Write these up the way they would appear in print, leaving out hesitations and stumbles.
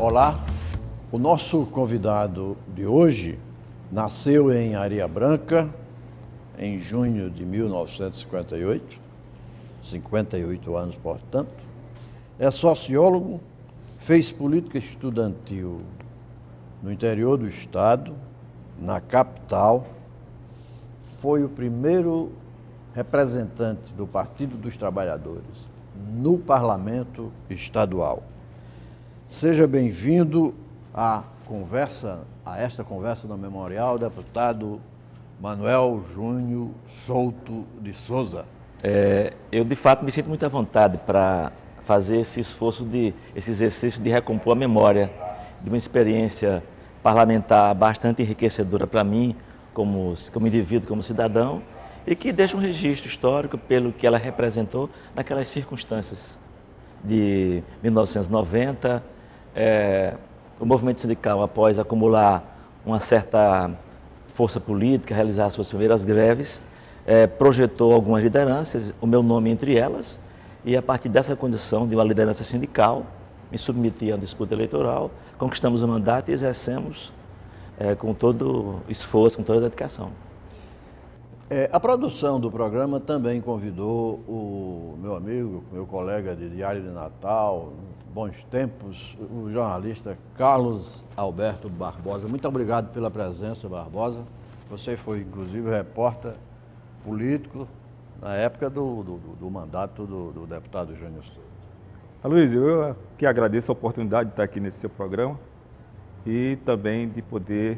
Olá, o nosso convidado de hoje nasceu em Areia Branca em junho de 1958, 58 anos, portanto. É sociólogo, fez política estudantil no interior do estado, na capital, foi o primeiro representante do Partido dos Trabalhadores no Parlamento Estadual. Seja bem-vindo a esta conversa no Memorial, deputado Manuel Júnior Souto de Souza. Eu, de fato, me sinto muito à vontade para fazer esse exercício de recompor a memória de uma experiência parlamentar bastante enriquecedora para mim, como indivíduo, como cidadão, e que deixa um registro histórico pelo que ela representou naquelas circunstâncias de 1990, o movimento sindical, após acumular uma certa força política, realizar suas primeiras greves, projetou algumas lideranças, o meu nome entre elas, e a partir dessa condição de uma liderança sindical, me submeti à disputa eleitoral, conquistamos o mandato e exercemos com todo esforço, com toda dedicação. A produção do programa também convidou o meu amigo, meu colega de Diário de Natal, bons tempos, o jornalista Carlos Alberto Barbosa. Muito obrigado pela presença, Barbosa. Você foi, inclusive, repórter político na época do mandato do deputado Júnior Souto. Aloysio, eu que agradeço a oportunidade de estar aqui nesse seu programa e também de poder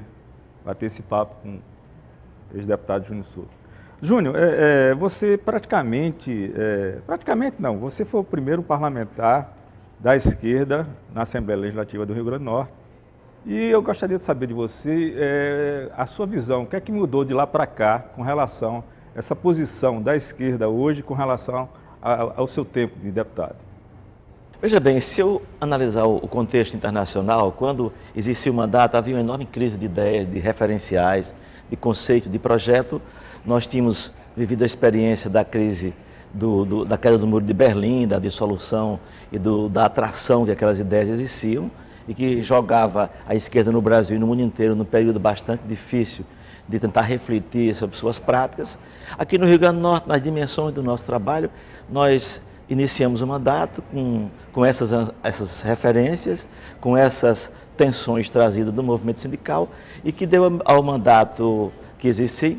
bater esse papo com o ex-deputado Júnior Souto. Júnior, você praticamente não, você foi o primeiro parlamentar da esquerda na Assembleia Legislativa do Rio Grande do Norte. E eu gostaria de saber de você a sua visão, o que é que mudou de lá para cá com relação a essa posição da esquerda hoje com relação ao seu tempo de deputado? Veja bem, se eu analisar o contexto internacional, quando existia o mandato, havia uma enorme crise de ideias, de referenciais, de conceito, de projeto. Nós tínhamos vivido a experiência da crise da queda do Muro de Berlim, da dissolução e da atração que aquelas ideias existiam e que jogava a esquerda no Brasil e no mundo inteiro num período bastante difícil de tentar refletir sobre suas práticas. Aqui no Rio Grande do Norte, nas dimensões do nosso trabalho, nós iniciamos o mandato com essas referências, com essas tensões trazidas do movimento sindical e que deu ao mandato que existia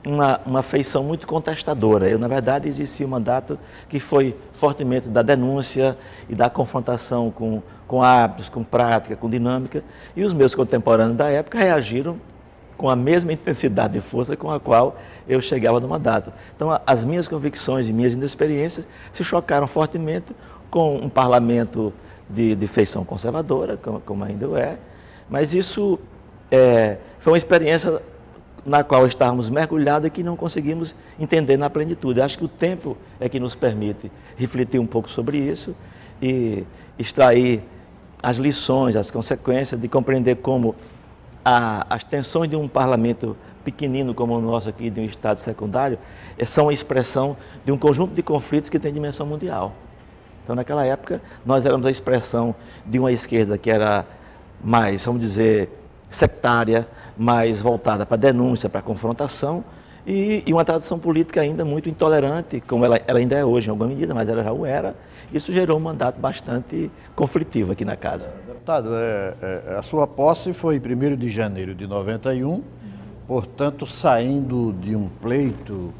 uma feição muito contestadora. Na verdade, existia um mandato que foi fortemente da denúncia e da confrontação com hábitos, com prática, com dinâmica, e os meus contemporâneos da época reagiram com a mesma intensidade e força com a qual eu chegava no mandato. Então, as minhas convicções e minhas inexperiências se chocaram fortemente com um parlamento de feição conservadora, como ainda é, mas isso foi uma experiência na qual estávamos mergulhados e que não conseguimos entender na plenitude. Acho que o tempo é que nos permite refletir um pouco sobre isso e extrair as lições, as consequências de compreender como as tensões de um parlamento pequenino como o nosso aqui, de um estado secundário, são a expressão de um conjunto de conflitos que tem dimensão mundial. Então, naquela época, nós éramos a expressão de uma esquerda que era mais, vamos dizer, sectária, mais voltada para a denúncia, para a confrontação, e uma tradição política ainda muito intolerante, como ela ainda é hoje, em alguma medida, mas ela já o era. Isso gerou um mandato bastante conflitivo aqui na casa. Deputado, a sua posse foi em 1º de janeiro de 91, portanto, saindo de um pleito,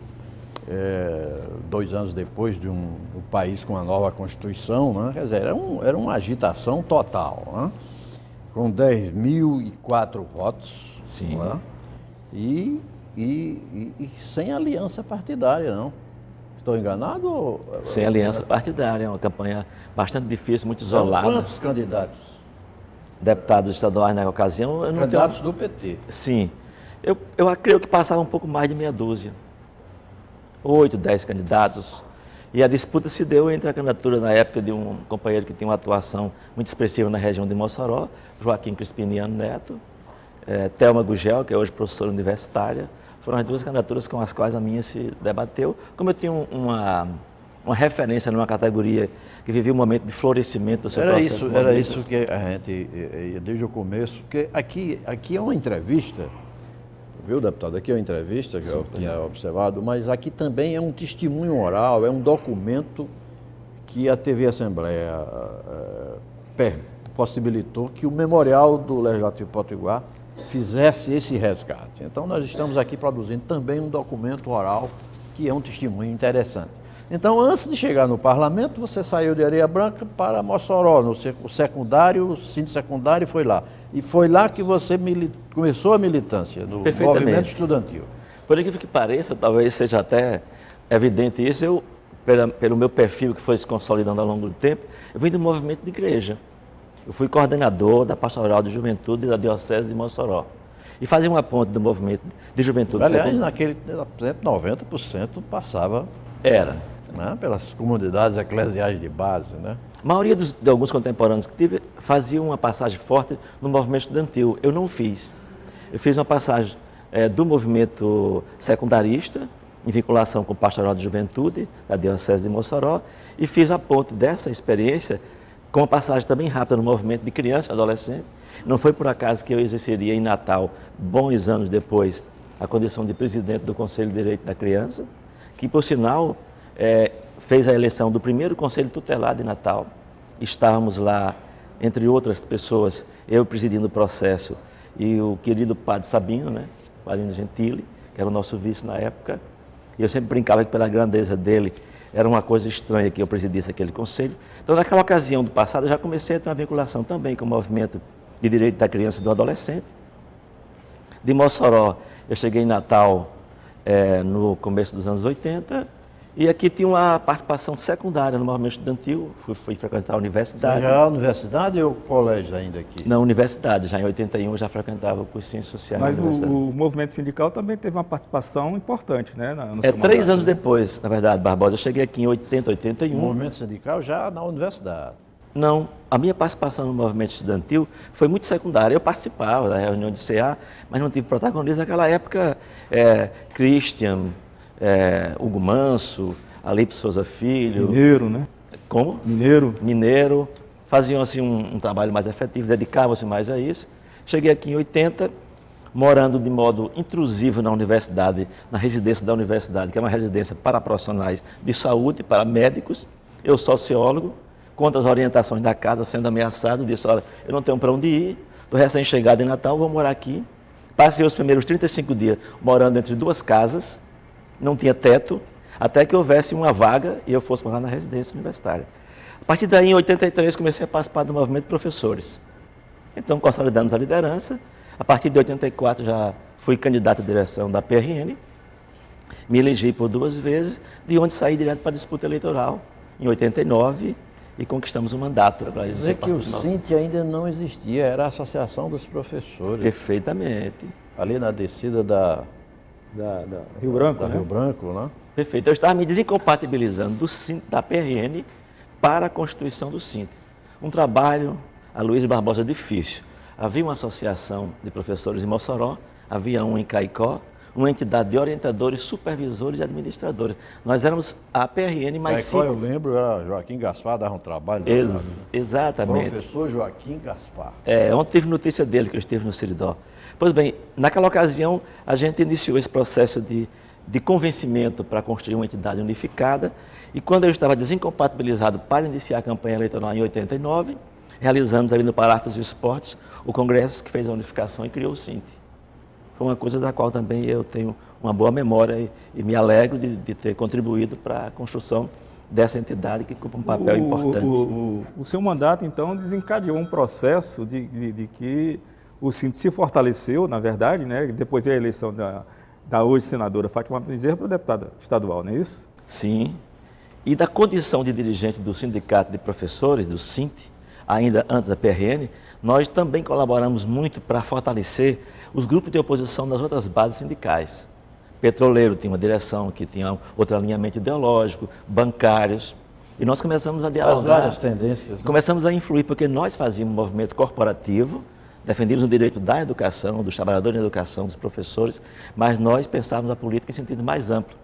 2 anos depois de um país com uma nova Constituição, né? Quer dizer, era uma agitação total, né? Com 10.004 votos. Sim. Né? E sem aliança partidária, não? Estou enganado? Sem aliança partidária, é uma campanha bastante difícil, muito isolada. Quantos candidatos? deputados estaduais na ocasião. Eu não Candidatos do PT. Sim. Eu creio que passava um pouco mais de meia dúzia. 8, 10 candidatos. E a disputa se deu entre a candidatura na época de um companheiro que tinha uma atuação muito expressiva na região de Mossoró, Joaquim Crispiniano Neto, Thelma Gugel, que é hoje professora universitária. Foram as duas candidaturas com as quais a minha se debateu. Como eu tinha uma referência numa categoria que vivia um momento de florescimento do seu processo. Era isso que a gente, desde o começo, porque aqui é uma entrevista, viu, deputado? Aqui é uma entrevista que eu tinha observado, mas aqui também é um testemunho oral, é um documento que a TV Assembleia possibilitou que o memorial do Legislativo Potiguar fizesse esse resgate. Então, nós estamos aqui produzindo também um documento oral que é um testemunho interessante. Então, antes de chegar no parlamento, você saiu de Areia Branca para Mossoró, no secundário, o cinto secundário, e foi lá. E foi lá que você começou a militância, no movimento estudantil. Por incrível que pareça, talvez seja até evidente isso, pelo meu perfil que foi se consolidando ao longo do tempo, eu vim do movimento de igreja. Eu fui coordenador da Pastoral de Juventude da Diocese de Mossoró. E fazia uma ponte do movimento de juventude. Aliás, naquele tempo, 90% passava... Era. Né, pelas comunidades eclesiais de base, né? A maioria de alguns contemporâneos que tive fazia uma passagem forte no movimento estudantil. Eu não fiz. Eu fiz uma passagem do movimento secundarista, em vinculação com o Pastoral de Juventude da Diocese de Mossoró, e fiz a ponte dessa experiência com uma passagem também rápida no movimento de criança e adolescente. Não foi por acaso que eu exerceria em Natal, bons anos depois, a condição de presidente do Conselho de Direito da Criança, que, por sinal, fez a eleição do primeiro Conselho Tutelar de Natal. Estávamos lá, entre outras pessoas, eu presidindo o processo e o querido padre Sabino, né, Padre Gentili, que era o nosso vice na época. E eu sempre brincava que, pela grandeza dele, era uma coisa estranha que eu presidisse aquele conselho. Então, naquela ocasião do passado, eu já comecei a ter uma vinculação também com o movimento de direito da criança e do adolescente. De Mossoró, eu cheguei em Natal no começo dos anos 80, e aqui tinha uma participação secundária no movimento estudantil, fui frequentar a universidade. Já a universidade ou colégio ainda aqui? Na universidade, já em 81 eu já frequentava o curso de Ciências Sociais. Mas o movimento sindical também teve uma participação importante, né? No 3 anos depois, na verdade, Barbosa. Eu cheguei aqui em 80, 81. O movimento sindical já na universidade? Não, a minha participação no movimento estudantil foi muito secundária. Eu participava da reunião de CA, mas não tive protagonismo. Naquela época, Christian, Hugo Manso, Alípio Souza Filho... Mineiro, né? Como? Mineiro. Faziam assim um trabalho mais efetivo, dedicavam-se mais a isso. Cheguei aqui em 80, morando de modo intrusivo na universidade, na residência da universidade, que é uma residência para profissionais de saúde, para médicos. Eu, sociólogo, contra as orientações da casa, sendo ameaçado, disse, olha, eu não tenho para onde ir, estou recém-chegado em Natal, vou morar aqui. Passei os primeiros 35 dias morando entre 2 casas, não tinha teto, até que houvesse uma vaga e eu fosse morar na residência universitária. A partir daí, em 83, comecei a participar do movimento de professores. Então, consolidamos a liderança. A partir de 84, já fui candidato à direção da PRN. Me elegi por 2 vezes, de onde saí direto para a disputa eleitoral, em 89, e conquistamos o mandato. Quer dizer que o SINT ainda não existia, era a Associação dos Professores. Perfeitamente. Ali na descida da Rio Branco, da né? Rio Branco, né? Perfeito. Eu estava me desincompatibilizando do SINT, da PRN, para a constituição do SINT. Um trabalho, a Luiz Barbosa, difícil. Havia uma associação de professores em Mossoró, havia um em Caicó, uma entidade de orientadores, supervisores e administradores. Nós éramos a PRN mais 5. Eu lembro, era Joaquim Gaspar, dava um trabalho. Exatamente. Professor Joaquim Gaspar. Ontem tive notícia dele, que eu estive no Siridó. Pois bem, naquela ocasião, a gente iniciou esse processo de convencimento para construir uma entidade unificada, e quando eu estava desincompatibilizado para iniciar a campanha eleitoral em 89, realizamos ali no Palácio dos Esportes o congresso que fez a unificação e criou o SINT. Foi uma coisa da qual também eu tenho uma boa memória e me alegro de ter contribuído para a construção dessa entidade que ocupa um papel importante. O seu mandato, então, desencadeou um processo de que o SINT se fortaleceu, na verdade, né? Depois veio a eleição da hoje senadora Fátima Bezerra para deputada estadual, não é isso? Sim. E da condição de dirigente do Sindicato de Professores, do SINT, ainda antes da PRN, nós também colaboramos muito para fortalecer os grupos de oposição das outras bases sindicais. Petroleiro tinha uma direção que tinha outro alinhamento ideológico, bancários, e nós começamos a dialogar. As várias tendências. Né? Começamos a influir, porque nós fazíamos um movimento corporativo, defendíamos o direito da educação, dos trabalhadores da educação, dos professores, mas nós pensávamos a política em sentido mais amplo.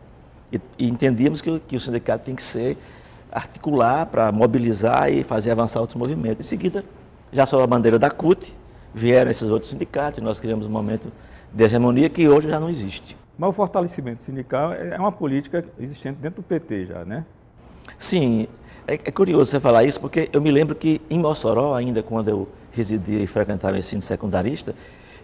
E entendíamos que o sindicato tem que ser articular para mobilizar e fazer avançar outros movimentos. Em seguida, já sob a bandeira da CUT, vieram esses outros sindicatos, e nós criamos um momento de hegemonia que hoje já não existe. Mas o fortalecimento sindical é uma política existente dentro do PT já, né? Sim, é curioso você falar isso, porque eu me lembro que em Mossoró, ainda quando eu residia e frequentava o ensino secundarista,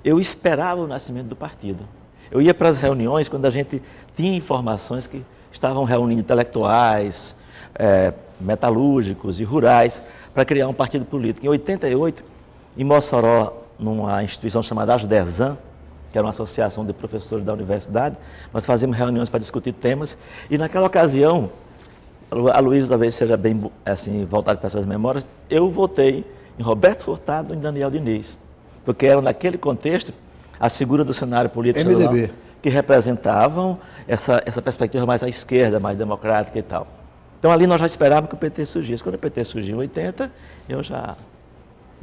eu esperava o nascimento do partido. Eu ia para as reuniões quando a gente tinha informações que estavam reunindo intelectuais, metalúrgicos e rurais para criar um partido político. Em 88, em Mossoró, numa instituição chamada Asdesan, que era uma associação de professores da universidade, nós fazíamos reuniões para discutir temas, e naquela ocasião, a Luísa talvez seja bem assim, voltada para essas memórias, eu votei em Roberto Furtado e em Daniel Diniz, porque eram naquele contexto as figuras do cenário político MDB, que representavam essa perspectiva mais à esquerda, mais democrática e tal. Então ali nós já esperávamos que o PT surgisse. Quando o PT surgiu em 80, eu já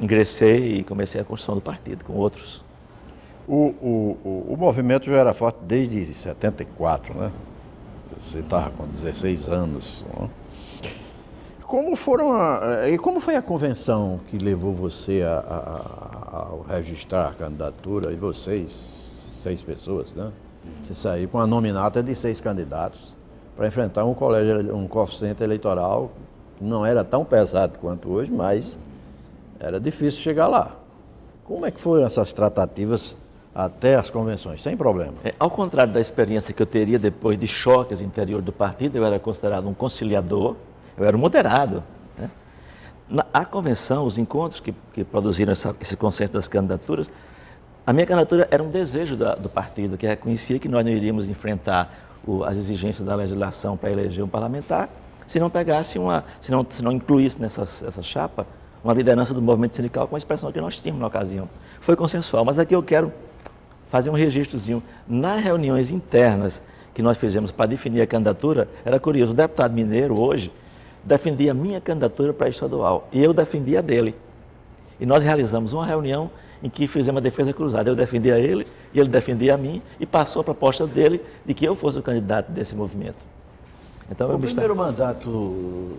ingressei e comecei a construção do partido com outros. O movimento já era forte desde 74, né? Você estava com 16 anos. Né? Como foi a convenção que levou você a registrar a candidatura, e vocês, 6 pessoas, né? Você saiu com a nominata de 6 candidatos para enfrentar um coeficiente eleitoral que não era tão pesado quanto hoje, mas era difícil chegar lá. Como é que foram essas tratativas até as convenções, sem problema? Ao contrário da experiência que eu teria depois de choques interior do partido, eu era considerado um conciliador, eu era um moderado. Né? A convenção, os encontros que produziram esse consenso das candidaturas, a minha candidatura era um desejo do partido, que reconhecia que nós não iríamos enfrentar as exigências da legislação para eleger um parlamentar, se não pegasse se não incluísse nessa chapa uma liderança do movimento sindical com a expressão que nós tínhamos na ocasião. Foi consensual, mas aqui eu quero fazer um registrozinho. Nas reuniões internas que nós fizemos para definir a candidatura, era curioso, o deputado mineiro hoje defendia a minha candidatura para estadual e eu defendia a dele. E nós realizamos uma reunião em que fizemos uma defesa cruzada. Eu defendia ele e ele defendia a mim, e passou a proposta dele de que eu fosse o candidato desse movimento. Então, o primeiro mandato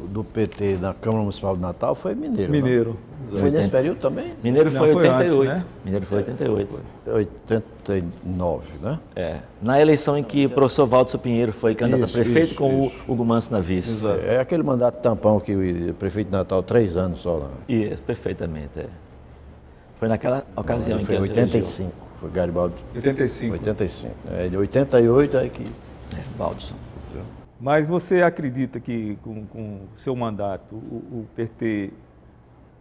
do PT na Câmara Municipal de Natal foi mineiro. Mineiro. Foi nesse período também? Mineiro foi 88. Antes, né? Mineiro foi 88. 89, né? Na eleição em que o professor Valdo Pinheiro foi candidato a prefeito com o Hugo Manso na vice. Exato. É aquele mandato tampão que o prefeito de Natal, 3 anos só lá. Isso, perfeitamente. Foi naquela ocasião em que foi 85, foi Garibaldi. 85. 85. De 88 é que... Valdson. Mas você acredita que com o seu mandato o PT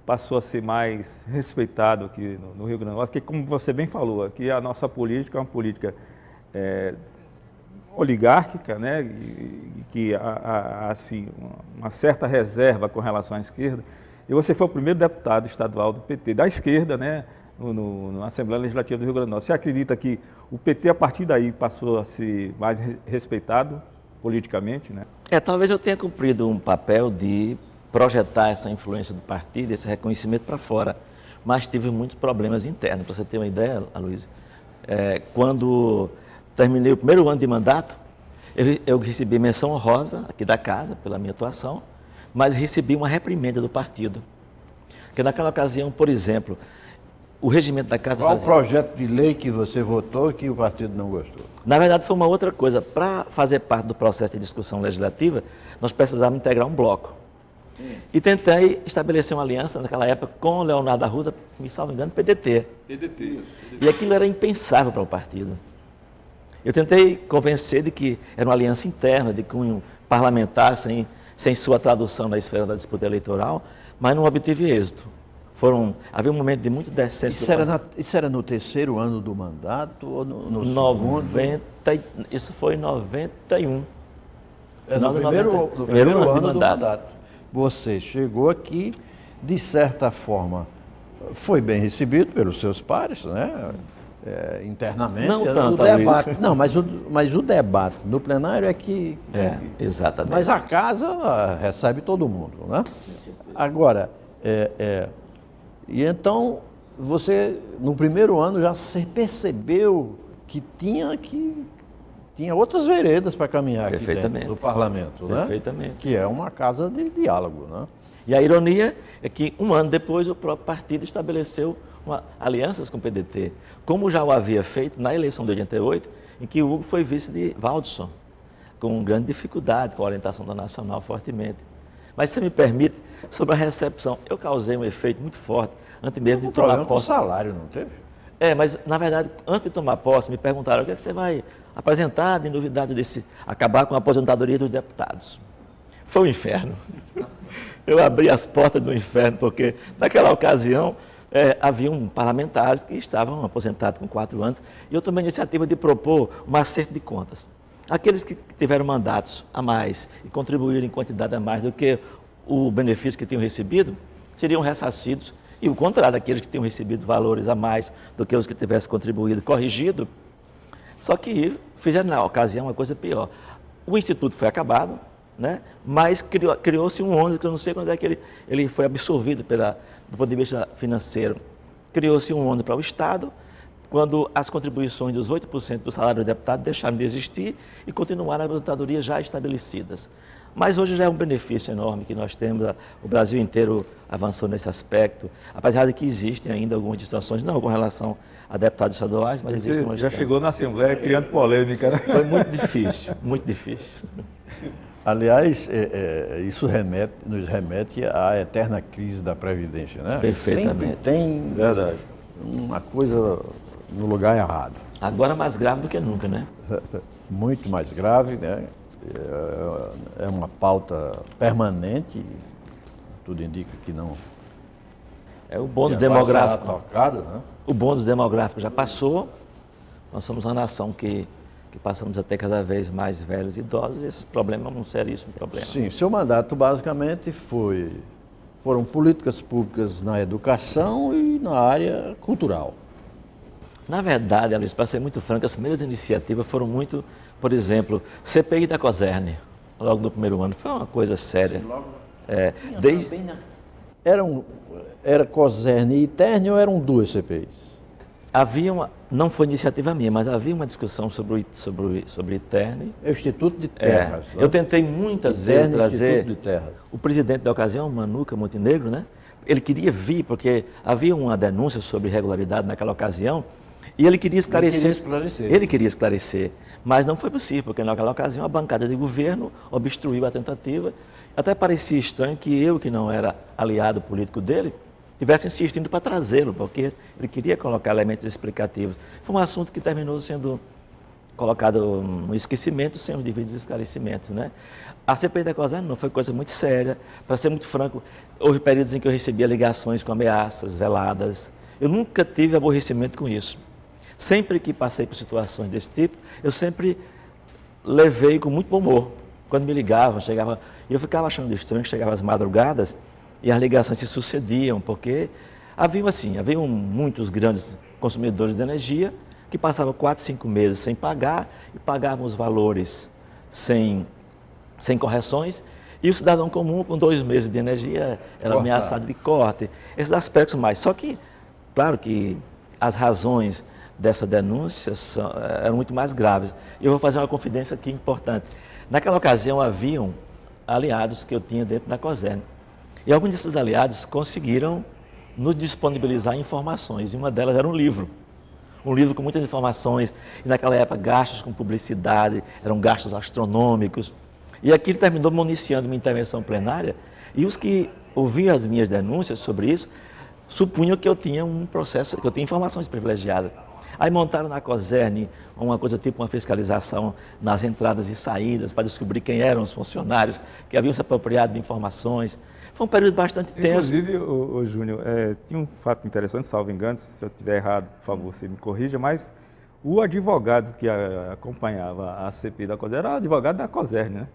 passou a ser mais respeitado aqui no Rio Grande do Norte? Porque, como você bem falou, aqui a nossa política é uma política oligárquica, né? E que há assim, uma certa reserva com relação à esquerda. E você foi o primeiro deputado estadual do PT, da esquerda, né? Na Assembleia Legislativa do Rio Grande do Norte. Você acredita que o PT, a partir daí, passou a ser mais respeitado politicamente, né? Talvez eu tenha cumprido um papel de projetar essa influência do partido, esse reconhecimento para fora, mas tive muitos problemas internos. Para você ter uma ideia, Aloysio, quando terminei o primeiro ano de mandato, eu recebi menção honrosa aqui da casa pela minha atuação, mas recebi uma reprimenda do partido. Porque naquela ocasião, por exemplo, o regimento da casa... Qual o projeto de lei que você votou que o partido não gostou? Na verdade, foi uma outra coisa. Para fazer parte do processo de discussão legislativa, nós precisávamos integrar um bloco. E tentei estabelecer uma aliança naquela época com o Leonardo Arruda, me salvo engano, PDT. E aquilo era impensável para o partido. Eu tentei convencer de que era uma aliança interna, de cunho parlamentar, sem sua tradução na esfera da disputa eleitoral, mas não obtive êxito. Havia um momento de muito descenso. Isso era no terceiro ano do mandato ou no segundo? Isso foi em 91. No primeiro ano do mandato. Você chegou aqui de certa forma, foi bem recebido pelos seus pares, né? Internamente. Não tanto, o debate. Luiz. Não, mas o debate no plenário é que... Exatamente. Mas a casa recebe todo mundo, né? Agora, e então, você, no primeiro ano, já percebeu que tinha outras veredas para caminhar aqui dentro do parlamento, né? Perfeitamente. Que é uma casa de diálogo, né? E a ironia é que, um ano depois, o próprio partido estabeleceu alianças com o PDT, como já o havia feito na eleição de 88, em que o Hugo foi vice de Valdson, com grande dificuldade, com a orientação da Nacional fortemente. Mas, se me permite, sobre a recepção, eu causei um efeito muito forte, antes mesmo de tomar posse. Com salário, não teve? Mas, na verdade, antes de tomar posse, me perguntaram o que é que você vai apresentar de novidade desse acabar com a aposentadoria dos deputados. Foi um inferno. Eu abri as portas do inferno, porque naquela ocasião haviam parlamentares que estavam aposentados com 4 anos, e eu tomei a iniciativa de propor um acerto de contas. Aqueles que tiveram mandatos a mais e contribuíram em quantidade a mais do que o benefício que tinham recebido, seriam ressarcidos, e o contrário, aqueles que tinham recebido valores a mais do que os que tivessem contribuído, corrigido. Só que fizeram na ocasião uma coisa pior. O Instituto foi acabado, né? Mas criou-se um ônus, que eu não sei quando é que ele foi absorvido do ponto de vista financeiro. Criou-se um ônus para o Estado, quando as contribuições dos 8% do salário do deputado deixaram de existir e continuaram as aposentadorias já estabelecidas. Mas hoje já é um benefício enorme que nós temos, o Brasil inteiro avançou nesse aspecto, apesar de que existem ainda algumas distorções, não com relação a deputados estaduais, mas existem umas... Já chegou na Assembleia criando polêmica, né? Foi muito difícil, muito difícil. Aliás, isso nos remete à eterna crise da Previdência, né? Perfeitamente. Sempre tem Verdade. uma coisa no lugar errado. Agora mais grave do que nunca, né? Muito mais grave, né? É uma pauta permanente, tudo indica que não. O bônus demográfico. Tocado, né? O bônus demográfico já passou. Nós somos uma nação que passamos a ter cada vez mais velhos e idosos, e esses problemas não seriam isso um problema. Sim, seu mandato basicamente foram políticas públicas na educação e na área cultural. Na verdade, Alice, para ser muito franco, as primeiras iniciativas foram muito, por exemplo, CPI da COSERN, logo no primeiro ano. Foi uma coisa séria. Sim, logo. Era COSERN e ITERN ou eram 2 CPIs? Não foi iniciativa minha, mas havia uma discussão sobre ITERN. É o Instituto de Terras. Eu tentei muitas vezes trazer Instituto de Terras. O presidente da ocasião, Manuca Montenegro, né? Ele queria vir porque havia uma denúncia sobre irregularidade naquela ocasião e ele queria esclarecer. Ele queria esclarecer, mas não foi possível, porque naquela ocasião a bancada de governo obstruiu a tentativa. Até parecia estranho que eu, que não era aliado político dele, tivesse insistindo para trazê-lo, porque ele queria colocar elementos explicativos. Foi um assunto que terminou sendo colocado no esquecimento sem os devidos esclarecimentos, né? A CPI da COSERN não foi coisa muito séria. Para ser muito franco, houve períodos em que eu recebia ligações com ameaças veladas. Eu nunca tive aborrecimento com isso. Sempre que passei por situações desse tipo, eu sempre levei com muito bom humor. Quando me ligavam, eu ficava achando estranho que chegava às madrugadas e as ligações se sucediam, porque haviam muitos grandes consumidores de energia que passavam 4, 5 meses sem pagar e pagavam os valores sem correções, e o cidadão comum, com 2 meses de energia, era ameaçado de corte. Esses aspectos mais. Só que, claro que as razões dessa denúncia eram muito mais graves. Eu vou fazer uma confidência aqui importante. Naquela ocasião, haviam aliados que eu tinha dentro da COSERN. E alguns desses aliados conseguiram nos disponibilizar informações, e uma delas era um livro com muitas informações, e naquela época gastos com publicidade, eram gastos astronômicos. E aquilo terminou municiando uma intervenção plenária, e os que ouviam as minhas denúncias sobre isso, supunham que eu tinha um processo, que eu tinha informações privilegiadas. Aí montaram na COSERN uma coisa tipo uma fiscalização nas entradas e saídas, para descobrir quem eram os funcionários que haviam se apropriado de informações. Foi um período bastante tenso. Inclusive, Júnior, tinha um fato interessante, salvo engano, se eu estiver errado, por favor, você me corrija, mas o advogado que acompanhava a CPI da COSERN era o advogado da COSERN, né?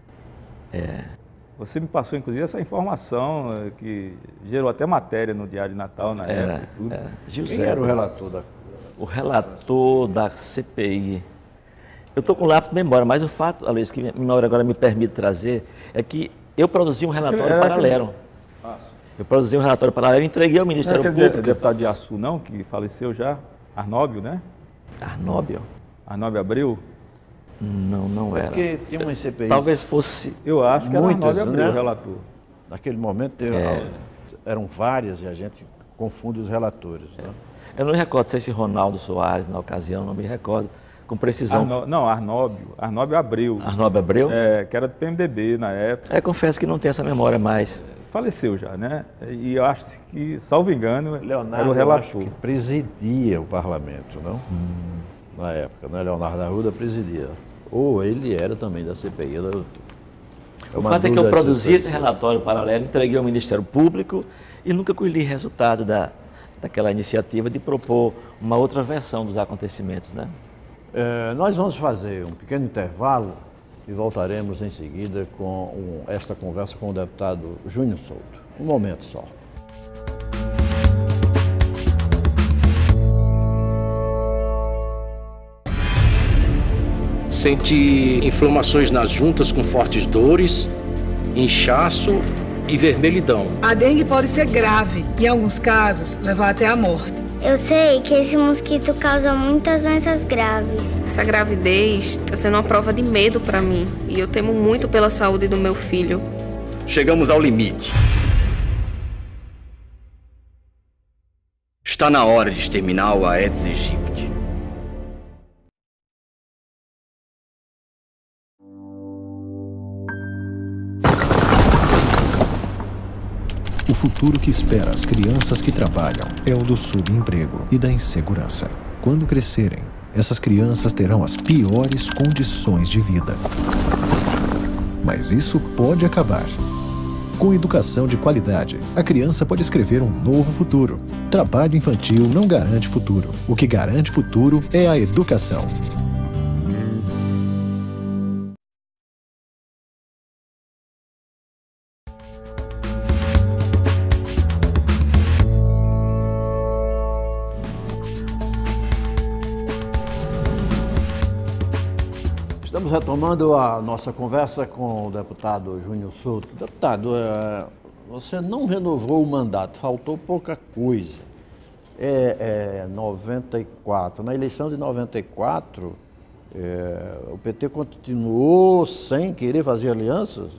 Você me passou, inclusive, essa informação que gerou até matéria no Diário de Natal na época e tudo. Quem era o relator da... O relator da CPI. Eu estou com lápis de memória, mas o fato, Aloysio, que a memória agora me permite trazer, é que eu produzi um relatório paralelo. Eu produzi um relatório paralelo e entreguei ao Ministério Público. O deputado de Açu, não, que faleceu já, Arnóbio, né? Arnóbio? Arnóbio Abreu? Não era. Porque tinha uma CPI. Talvez fosse. Eu acho que era muitas, Arnóbio Abreu, né? o relator. Naquele momento eram várias e a gente confunde os relatores. Né? Eu não me recordo se esse Ronaldo Soares, na ocasião, não me recordo com precisão. Arnóbio Abreu. Arnóbio Abreu? Que era do PMDB na época. Confesso que não tenho essa memória mais. Faleceu já, né? E eu acho que, salvo engano, Leonardo, era o relator. eu acho que presidia o parlamento, não? Na época, né? Leonardo Arruda presidia. Ou ele era também da CPI. O fato é que eu produzi esse relatório paralelo, entreguei ao Ministério Público e nunca colhi resultado daquela iniciativa de propor uma outra versão dos acontecimentos, né? Nós vamos fazer um pequeno intervalo e voltaremos em seguida com esta conversa com o deputado Júnior Souto. Um momento só. Sente inflamações nas juntas com fortes dores, inchaço e vermelhidão. A dengue pode ser grave e, em alguns casos, levar até a morte. Eu sei que esse mosquito causa muitas doenças graves. Essa gravidez está sendo uma prova de medo para mim e eu temo muito pela saúde do meu filho. Chegamos ao limite. Está na hora de exterminar o Aedes aegypti. O futuro que espera as crianças que trabalham é o do subemprego e da insegurança. Quando crescerem, essas crianças terão as piores condições de vida. Mas isso pode acabar. Com educação de qualidade, a criança pode escrever um novo futuro. Trabalho infantil não garante futuro. O que garante futuro é a educação. Estamos retomando a nossa conversa com o deputado Júnior Souto. Deputado, você não renovou o mandato, faltou pouca coisa. 94. Na eleição de 94, o PT continuou sem querer fazer alianças?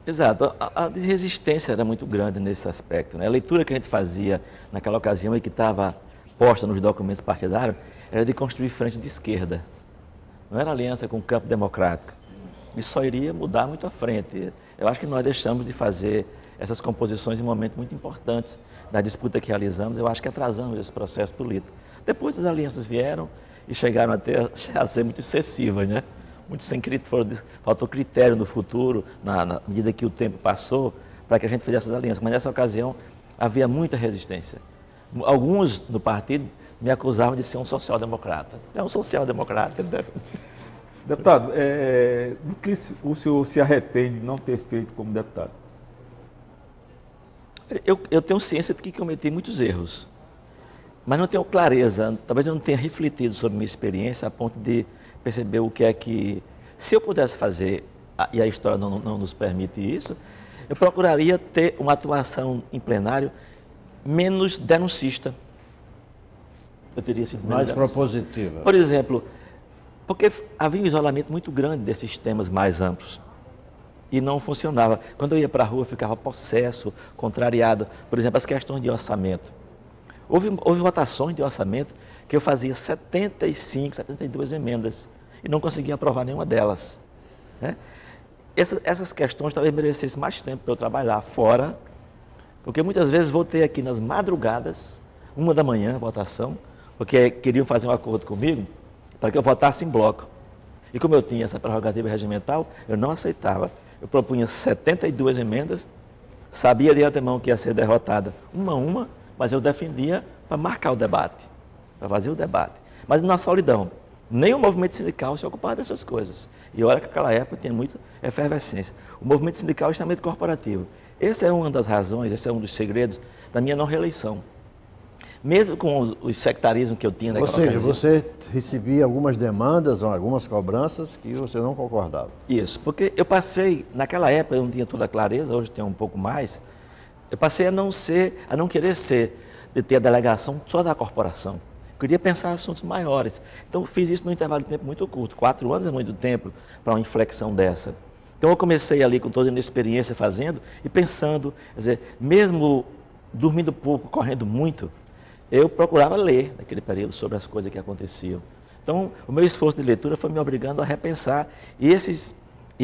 Exato. A resistência era muito grande nesse aspecto, né? A leitura que a gente fazia naquela ocasião e que estava posta nos documentos partidários era de construir frente de esquerda. Não era aliança com o campo democrático. Isso só iria mudar muito à frente. Eu acho que nós deixamos de fazer essas composições em momentos muito importantes da disputa que realizamos. Eu acho que atrasamos esse processo político. Depois as alianças vieram e chegaram até a ser muito excessivas, né? Muito sem critério, faltou critério no futuro, na medida que o tempo passou, para que a gente fizesse essas alianças. Mas nessa ocasião havia muita resistência. Alguns no partido me acusavam de ser um social-democrata. É um social-democrata. Né? Deputado, do que o senhor se arrepende de não ter feito como deputado? Eu tenho ciência de que cometi muitos erros, mas não tenho clareza, talvez eu não tenha refletido sobre minha experiência a ponto de perceber o que é que, se eu pudesse fazer, e a história não nos permite isso, eu procuraria ter uma atuação em plenário menos denuncista. Eu teria sido mais propositiva. Por exemplo, porque havia um isolamento muito grande desses temas mais amplos e não funcionava. Quando eu ia para a rua, eu ficava possesso, contrariado. Por exemplo, as questões de orçamento. Houve votações de orçamento que eu fazia 75, 72 emendas e não conseguia aprovar nenhuma delas. Né? Essas questões talvez merecessem mais tempo para eu trabalhar fora, porque muitas vezes voltei aqui nas madrugadas, 1 da manhã, votação, porque queriam fazer um acordo comigo para que eu votasse em bloco. E como eu tinha essa prerrogativa regimental, eu não aceitava. Eu propunha 72 emendas, sabia de antemão que ia ser derrotada uma a uma, mas eu defendia para marcar o debate, para fazer o debate. Mas na solidão. Nem o movimento sindical se ocupava dessas coisas. E olha que naquela época tinha muita efervescência. O movimento sindical é extremamente corporativo. Essa é uma das razões, esse é um dos segredos da minha não reeleição. Mesmo com os sectarismos que eu tinha naquela ocasião. Ou seja, você recebia algumas demandas, algumas cobranças que você não concordava. Isso, porque eu passei, naquela época eu não tinha toda a clareza, hoje tenho um pouco mais, eu passei a não querer de ter a delegação só da corporação. Eu queria pensar em assuntos maiores. Então eu fiz isso num intervalo de tempo muito curto, 4 anos é muito tempo para uma inflexão dessa. Então eu comecei ali com toda a minha experiência fazendo e pensando, quer dizer, mesmo dormindo pouco, correndo muito, eu procurava ler naquele período sobre as coisas que aconteciam. Então, o meu esforço de leitura foi me obrigando a repensar. E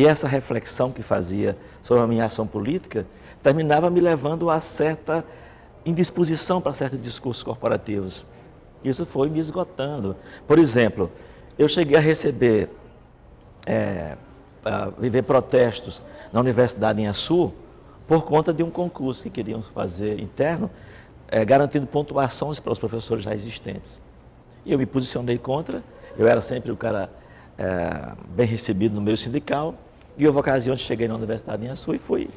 essa reflexão que fazia sobre a minha ação política terminava me levando a certa indisposição para certos discursos corporativos. Isso foi me esgotando. Por exemplo, eu cheguei a receber, a viver protestos na Universidade em Açu por conta de um concurso que queriam fazer interno, garantindo pontuações para os professores já existentes. E eu me posicionei contra, eu era sempre o cara bem recebido no meio sindical, e houve ocasiões que cheguei na Universidade em Açu e fui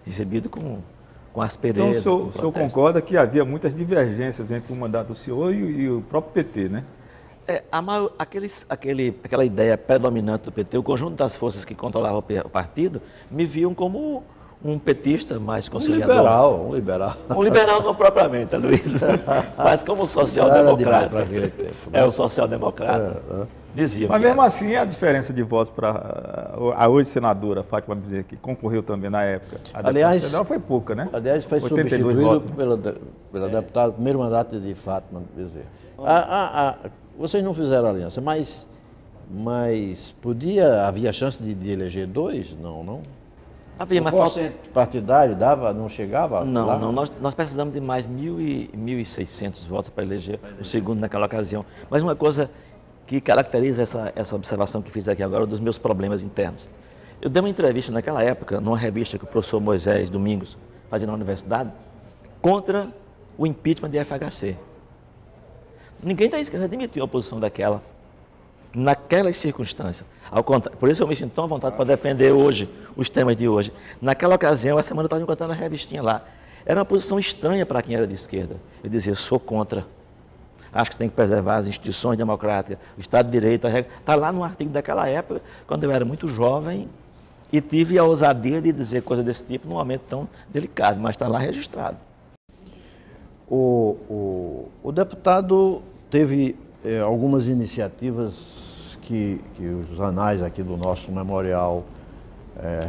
recebido com aspereza. Então o senhor concorda que havia muitas divergências entre o mandato do senhor e o próprio PT, né? Aquela ideia predominante do PT, o conjunto das forças que controlavam o partido, me viam como um petista mais conciliador. Um liberal. Um liberal não propriamente, Luiz, mas como social-democrata. O social-democrata. Dizia. Mas mesmo assim, a diferença de votos para a hoje senadora Fátima Bezerra, que concorreu também na época, aliás, não foi pouca, né? Aliás, foi substituído votos, né? pela deputada, primeiro mandato de Fátima Bezerra. Vocês não fizeram aliança, mas havia chance de eleger 2? Não? Havia, mas falta partidário não chegava? Não, nós precisamos de mais 1.600 votos para eleger o segundo naquela ocasião. Mas uma coisa que caracteriza essa observação que fiz aqui agora dos meus problemas internos. Eu dei uma entrevista naquela época, numa revista que o professor Moisés Domingos fazia na universidade, contra o impeachment de FHC. Ninguém da esquerda admitiu a posição naquelas circunstâncias. Ao contrário, por isso eu me sinto tão à vontade para defender hoje os temas de hoje. Naquela ocasião, essa semana eu estava encontrando a revistinha lá. Era uma posição estranha para quem era de esquerda. Eu dizia, sou contra. Acho que tem que preservar as instituições democráticas, o Estado de Direito, a regra. Está lá no artigo daquela época, quando eu era muito jovem, e tive a ousadia de dizer coisa desse tipo num momento tão delicado, mas está lá registrado. O deputado teve algumas iniciativas que os anais aqui do nosso memorial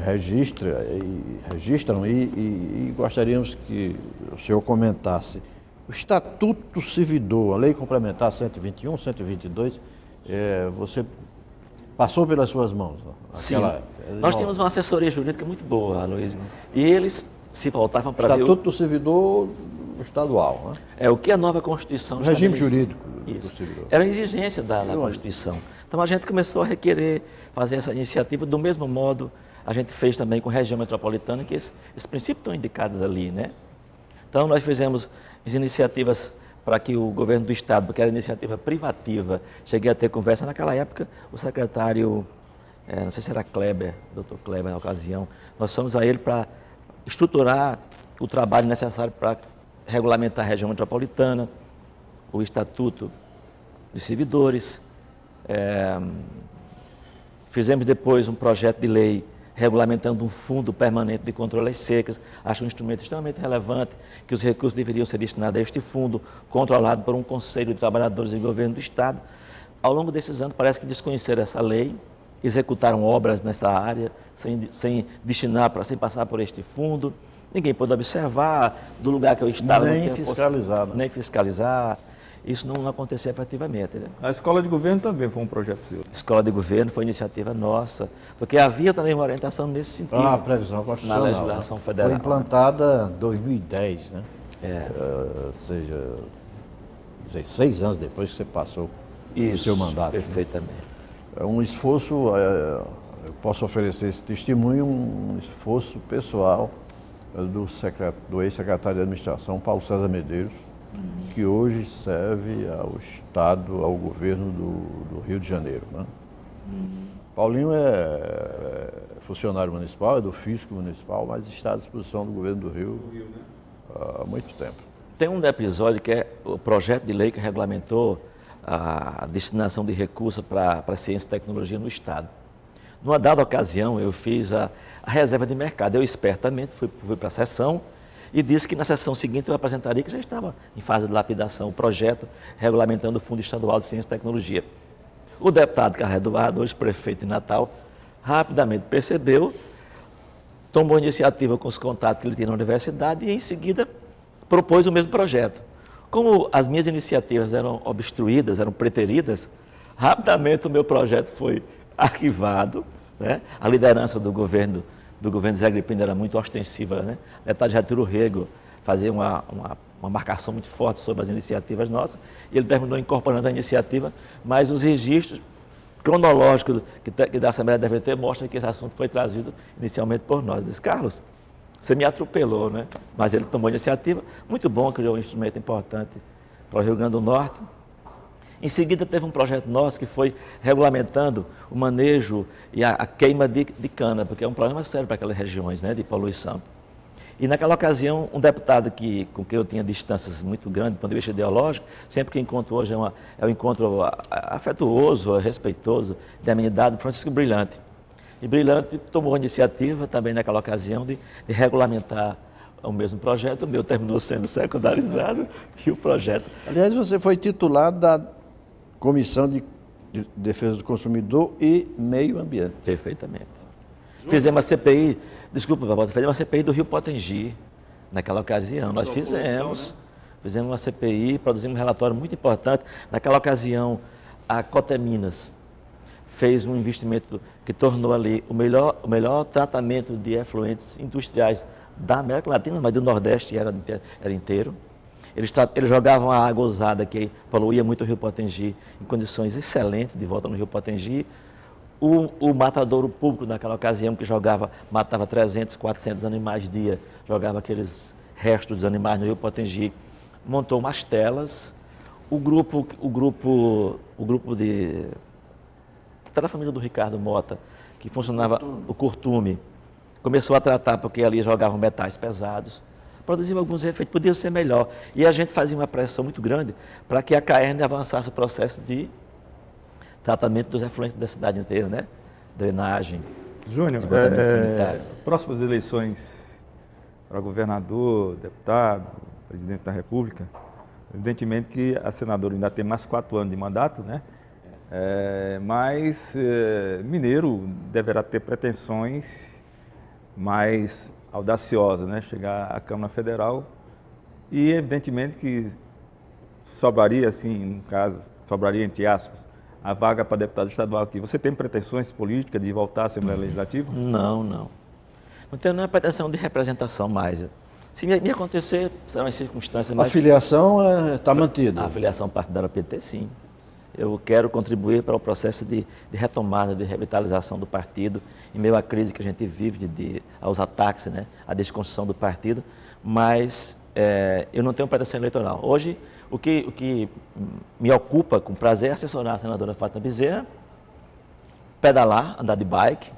registram e gostaríamos que o senhor comentasse. O Estatuto Servidor, a Lei Complementar 121, 122, você passou pelas suas mãos? Sim. Nós tínhamos uma assessoria jurídica muito boa, Luiz, e eles se voltavam para ver... Estatuto do Servidor estadual, né? O que a nova Constituição... O regime jurídico do servidor. Era a exigência da Constituição. Então a gente começou a requerer fazer essa iniciativa do mesmo modo a gente fez também com a região metropolitana, que esses princípios estão indicados ali, né? Então nós fizemos as iniciativas para que o governo do Estado, porque era iniciativa privativa, cheguei a ter conversa naquela época, o secretário, não sei se era Kleber, doutor Kleber na ocasião, nós fomos a ele para estruturar o trabalho necessário para regulamentar a região metropolitana, o Estatuto dos Servidores, fizemos depois um projeto de lei regulamentando um fundo permanente de controle às secas. Acho um instrumento extremamente relevante, que os recursos deveriam ser destinados a este fundo, controlado por um conselho de trabalhadores e governo do Estado. Ao longo desses anos, parece que desconheceram essa lei, executaram obras nessa área, sem passar por este fundo. Ninguém pôde observar do lugar que eu estava. Nem fiscalizar. Nem fiscalizar. Isso não acontecia efetivamente. Né? A Escola de Governo também foi um projeto seu. Escola de Governo foi iniciativa noça, porque havia também uma orientação nesse sentido. A previsão constitucional. Na legislação federal. Foi implantada em 2010, né? Ou seja, 16 anos depois que você passou o seu mandato. Perfeitamente. É um esforço, eu posso oferecer esse testemunho, um esforço pessoal do ex-secretário de Administração, Paulo César Medeiros, que hoje serve ao Estado, ao governo do Rio de Janeiro, né? Paulinho é funcionário municipal, é do fisco municipal, mas está à disposição do governo do Rio há muito tempo. Tem um episódio que é o projeto de lei que regulamentou a destinação de recursos para ciência e tecnologia no Estado. Numa dada ocasião, eu fiz a reserva de mercado. Eu espertamente fui para a sessão e disse que na sessão seguinte eu apresentaria, que já estava em fase de lapidação, o projeto regulamentando o Fundo Estadual de Ciência e Tecnologia. O deputado Carlos Eduardo, hoje prefeito de Natal, rapidamente percebeu, tomou iniciativa com os contatos que ele tinha na universidade e, em seguida, propôs o mesmo projeto. Como as minhas iniciativas eram obstruídas, eram preteridas, rapidamente o meu projeto foi arquivado, né? A liderança do governo Zé Agripino era muito ostensiva, né? O deputado Getúlio Rego fazia uma marcação muito forte sobre as iniciativas nossas, e ele terminou incorporando a iniciativa, mas os registros cronológicos que da Assembleia deve ter mostram que esse assunto foi trazido inicialmente por nós. Eu disse, Carlos, você me atropelou, né? Mas ele tomou a iniciativa, muito bom, criou um instrumento importante para o Rio Grande do Norte. Em seguida, teve um projeto nosso que foi regulamentando o manejo e a queima de cana, porque é um problema sério para aquelas regiões, né, de poluição. E naquela ocasião, um deputado com quem eu tinha distâncias muito grandes do ponto de vista ideológico, sempre que encontro hoje é um encontro afetuoso, respeitoso, de amenidade, Francisco Brilhante. E Brilhante tomou a iniciativa também naquela ocasião de regulamentar o mesmo projeto. O meu terminou sendo secundarizado e o projeto... Aliás, você foi titular da Comissão de Defesa do Consumidor e Meio Ambiente. Perfeitamente. Fizemos a CPI, desculpa, Barbosa, fizemos a CPI do Rio Potengi, naquela ocasião. Nós fizemos uma CPI, produzimos um relatório muito importante. Naquela ocasião, a Coteminas fez um investimento que tornou ali o melhor tratamento de efluentes industriais da América Latina, mas do Nordeste era inteiro. Eles jogavam a água usada, que poluía muito o Rio Potengi, em condições excelentes de volta no Rio Potengi. O matadouro público, naquela ocasião, que matava 300, 400 animais dia, jogava aqueles restos dos animais no Rio Potengi, montou umas telas. O grupo da família do Ricardo Mota, que funcionava o Curtume, começou a tratar, porque ali jogavam metais pesados, produziam alguns efeitos, podia ser melhor. E a gente fazia uma pressão muito grande para que a CAERN avançasse o processo de tratamento dos efluentes da cidade inteira, né? Drenagem. Júnior, próximas eleições para governador, deputado, presidente da República, evidentemente que a senadora ainda tem mais 4 anos de mandato, né? Mas mineiro deverá ter pretensões mais audaciosas, né? Chegar à Câmara Federal e evidentemente que sobraria, assim, no caso, sobraria entre aspas, a vaga para deputado estadual aqui. Você tem pretensões políticas de voltar à Assembleia Legislativa? Não. Não tenho nenhuma pretensão de representação mais. Se me acontecer, serão as circunstâncias mais... A filiação está mantida? A filiação partidária PT, sim. Eu quero contribuir para o processo de retomada, de revitalização do partido, em meio à crise que a gente vive, aos ataques, né, à desconstrução do partido, mas eu não tenho pretensão eleitoral. Hoje, o que me ocupa com prazer é assessorar a senadora Fátima Bezerra, pedalar, andar de bike,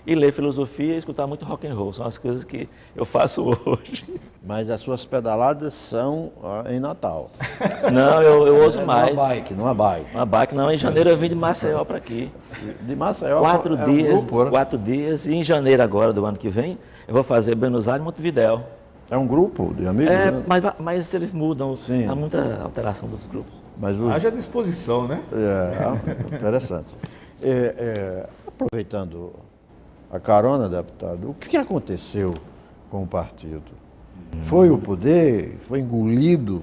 e ler filosofia e escutar muito rock and roll. São as coisas que eu faço hoje. Mas as suas pedaladas são em Natal. Não, eu uso mais. Numa bike. Uma bike, não. Em janeiro eu vim de Maceió para aqui. De Maceió? 4 dias, um grupo, né? 4 dias. E em janeiro agora, do ano que vem, eu vou fazer Buenos Aires e Montevidéu. É um grupo de amigos? Né? Mas eles mudam. Sim. Há muita alteração dos grupos. Mas Haja disposição, né? Interessante. Aproveitando a carona, deputado, o que aconteceu com o partido? Foi o poder? Foi engolido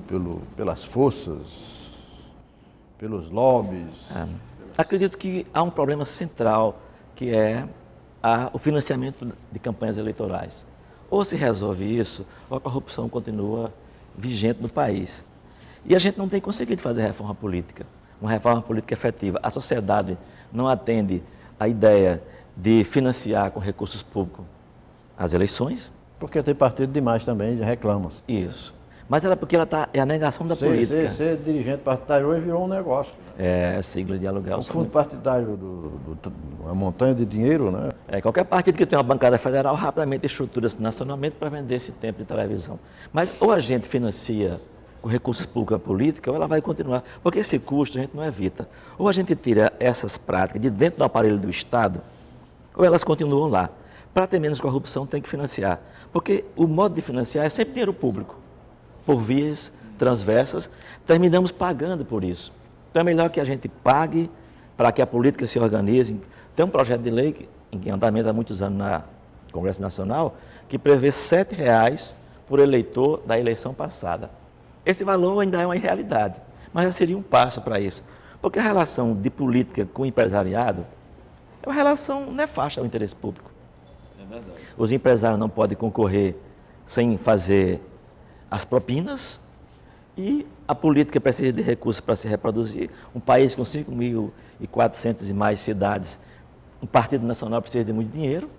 pelas forças, pelos lobbies? Acredito que há um problema central, que é o financiamento de campanhas eleitorais. Ou se resolve isso, ou a corrupção continua vigente no país. E a gente não tem conseguido fazer reforma política, uma reforma política efetiva. A sociedade não atende a ideia de financiar com recursos públicos as eleições. Porque tem partido demais também, reclamam. Isso. Mas ela porque ela é a negação da política. Ser dirigente partidário hoje virou um negócio. É, sigla de aluguel. O fundo partidário uma montanha de dinheiro, né? Qualquer partido que tenha uma bancada federal rapidamente estrutura-se nacionalmente para vender esse tempo de televisão. Mas ou a gente financia com recursos públicos a política, ou ela vai continuar. Porque esse custo a gente não evita. Ou a gente tira essas práticas de dentro do aparelho do Estado, ou elas continuam lá. Para ter menos corrupção tem que financiar. Porque o modo de financiar é sempre dinheiro público. Por vias transversas, terminamos pagando por isso. Então é melhor que a gente pague para que a política se organize. Tem um projeto de lei em andamento há muitos anos no Congresso Nacional que prevê R$ 7,00 por eleitor da eleição passada. Esse valor ainda é uma irrealidade, mas já seria um passo para isso. Porque a relação de política com o empresariado é uma relação nefasta ao interesse público. É verdade. Os empresários não podem concorrer sem fazer as propinas e a política precisa de recursos para se reproduzir. Um país com 5.400 e mais cidades, um partido nacional precisa de muito dinheiro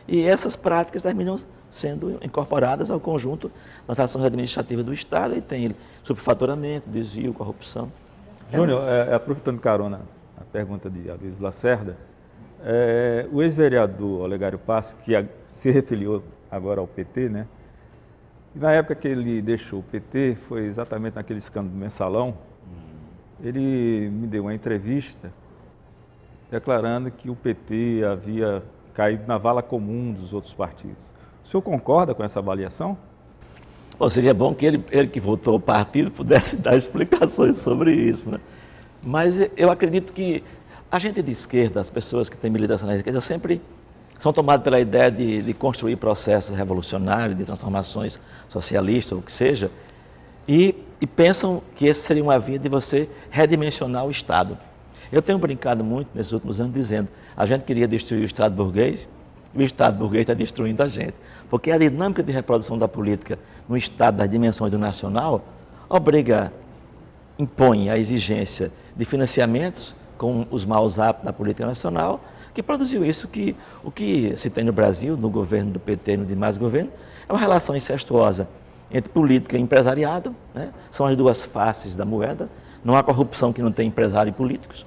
e essas práticas terminam sendo incorporadas ao conjunto das ações administrativas do Estado e tem superfaturamento, desvio, corrupção. Júnior, aproveitando carona a pergunta de Aloysio Lacerda, o ex-vereador Olegário Passos, que se referiu agora ao PT, né? E na época que ele deixou o PT, foi exatamente naquele escândalo do Mensalão, ele me deu uma entrevista declarando que o PT havia caído na vala comum dos outros partidos. O senhor concorda com essa avaliação? Bom, seria bom que ele que votou o partido pudesse dar explicações sobre isso, né? Mas eu acredito que a gente de esquerda, as pessoas que têm militância na esquerda, sempre são tomadas pela ideia de construir processos revolucionários, de transformações socialistas, ou o que seja, e pensam que essa seria uma via de você redimensionar o Estado. Eu tenho brincado muito nesses últimos anos dizendo, a gente queria destruir o Estado burguês, e o Estado burguês está destruindo a gente. Porque a dinâmica de reprodução da política no Estado das dimensões do nacional impõe a exigência de financiamentos com os maus hábitos da política nacional, que produziu isso, que o que se tem no Brasil, no governo do PT e no demais governo, é uma relação incestuosa entre política e empresariado, né? São as duas faces da moeda, não há corrupção que não tem empresário e políticos,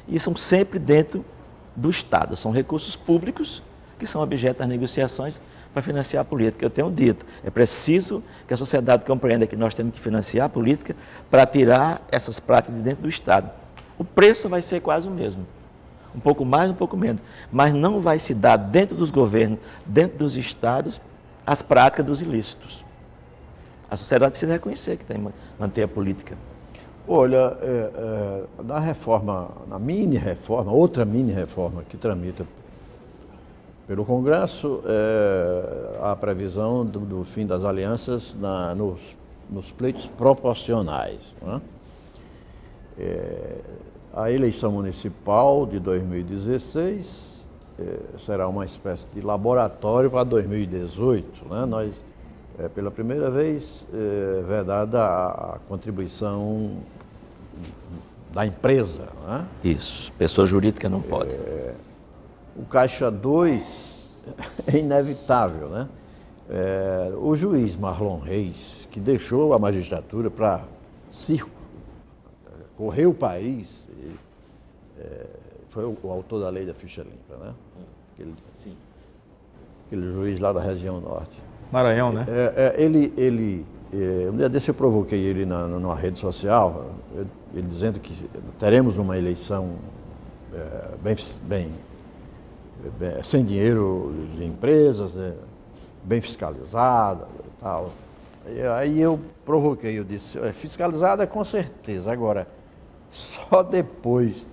e são sempre dentro do Estado, são recursos públicos que são objeto das negociações para financiar a política. Eu tenho dito, é preciso que a sociedade compreenda que nós temos que financiar a política para tirar essas práticas de dentro do Estado. O preço vai ser quase o mesmo. Um pouco mais, um pouco menos, mas não vai se dar dentro dos governos, dentro dos estados, as práticas dos ilícitos. A sociedade precisa reconhecer que tem que manter a política. Olha, na reforma, na mini-reforma, outra mini-reforma que tramita pelo Congresso, a previsão do fim das alianças nos pleitos proporcionais, não é? A eleição municipal de 2016 será uma espécie de laboratório para 2018. Né? Nós, pela primeira vez, vedada a contribuição da empresa. Né? Isso, pessoa jurídica não pode. O Caixa 2 é inevitável. Né? O juiz Marlon Reis, que deixou a magistratura para circo, correu o país, foi o autor da lei da ficha limpa, né? Aquele juiz lá da região norte. Maranhão, né? Um dia desse eu provoquei ele numa rede social, ele dizendo que teremos uma eleição sem dinheiro de empresas, bem fiscalizada e tal. Aí eu provoquei, eu disse, fiscalizada com certeza, agora, só depois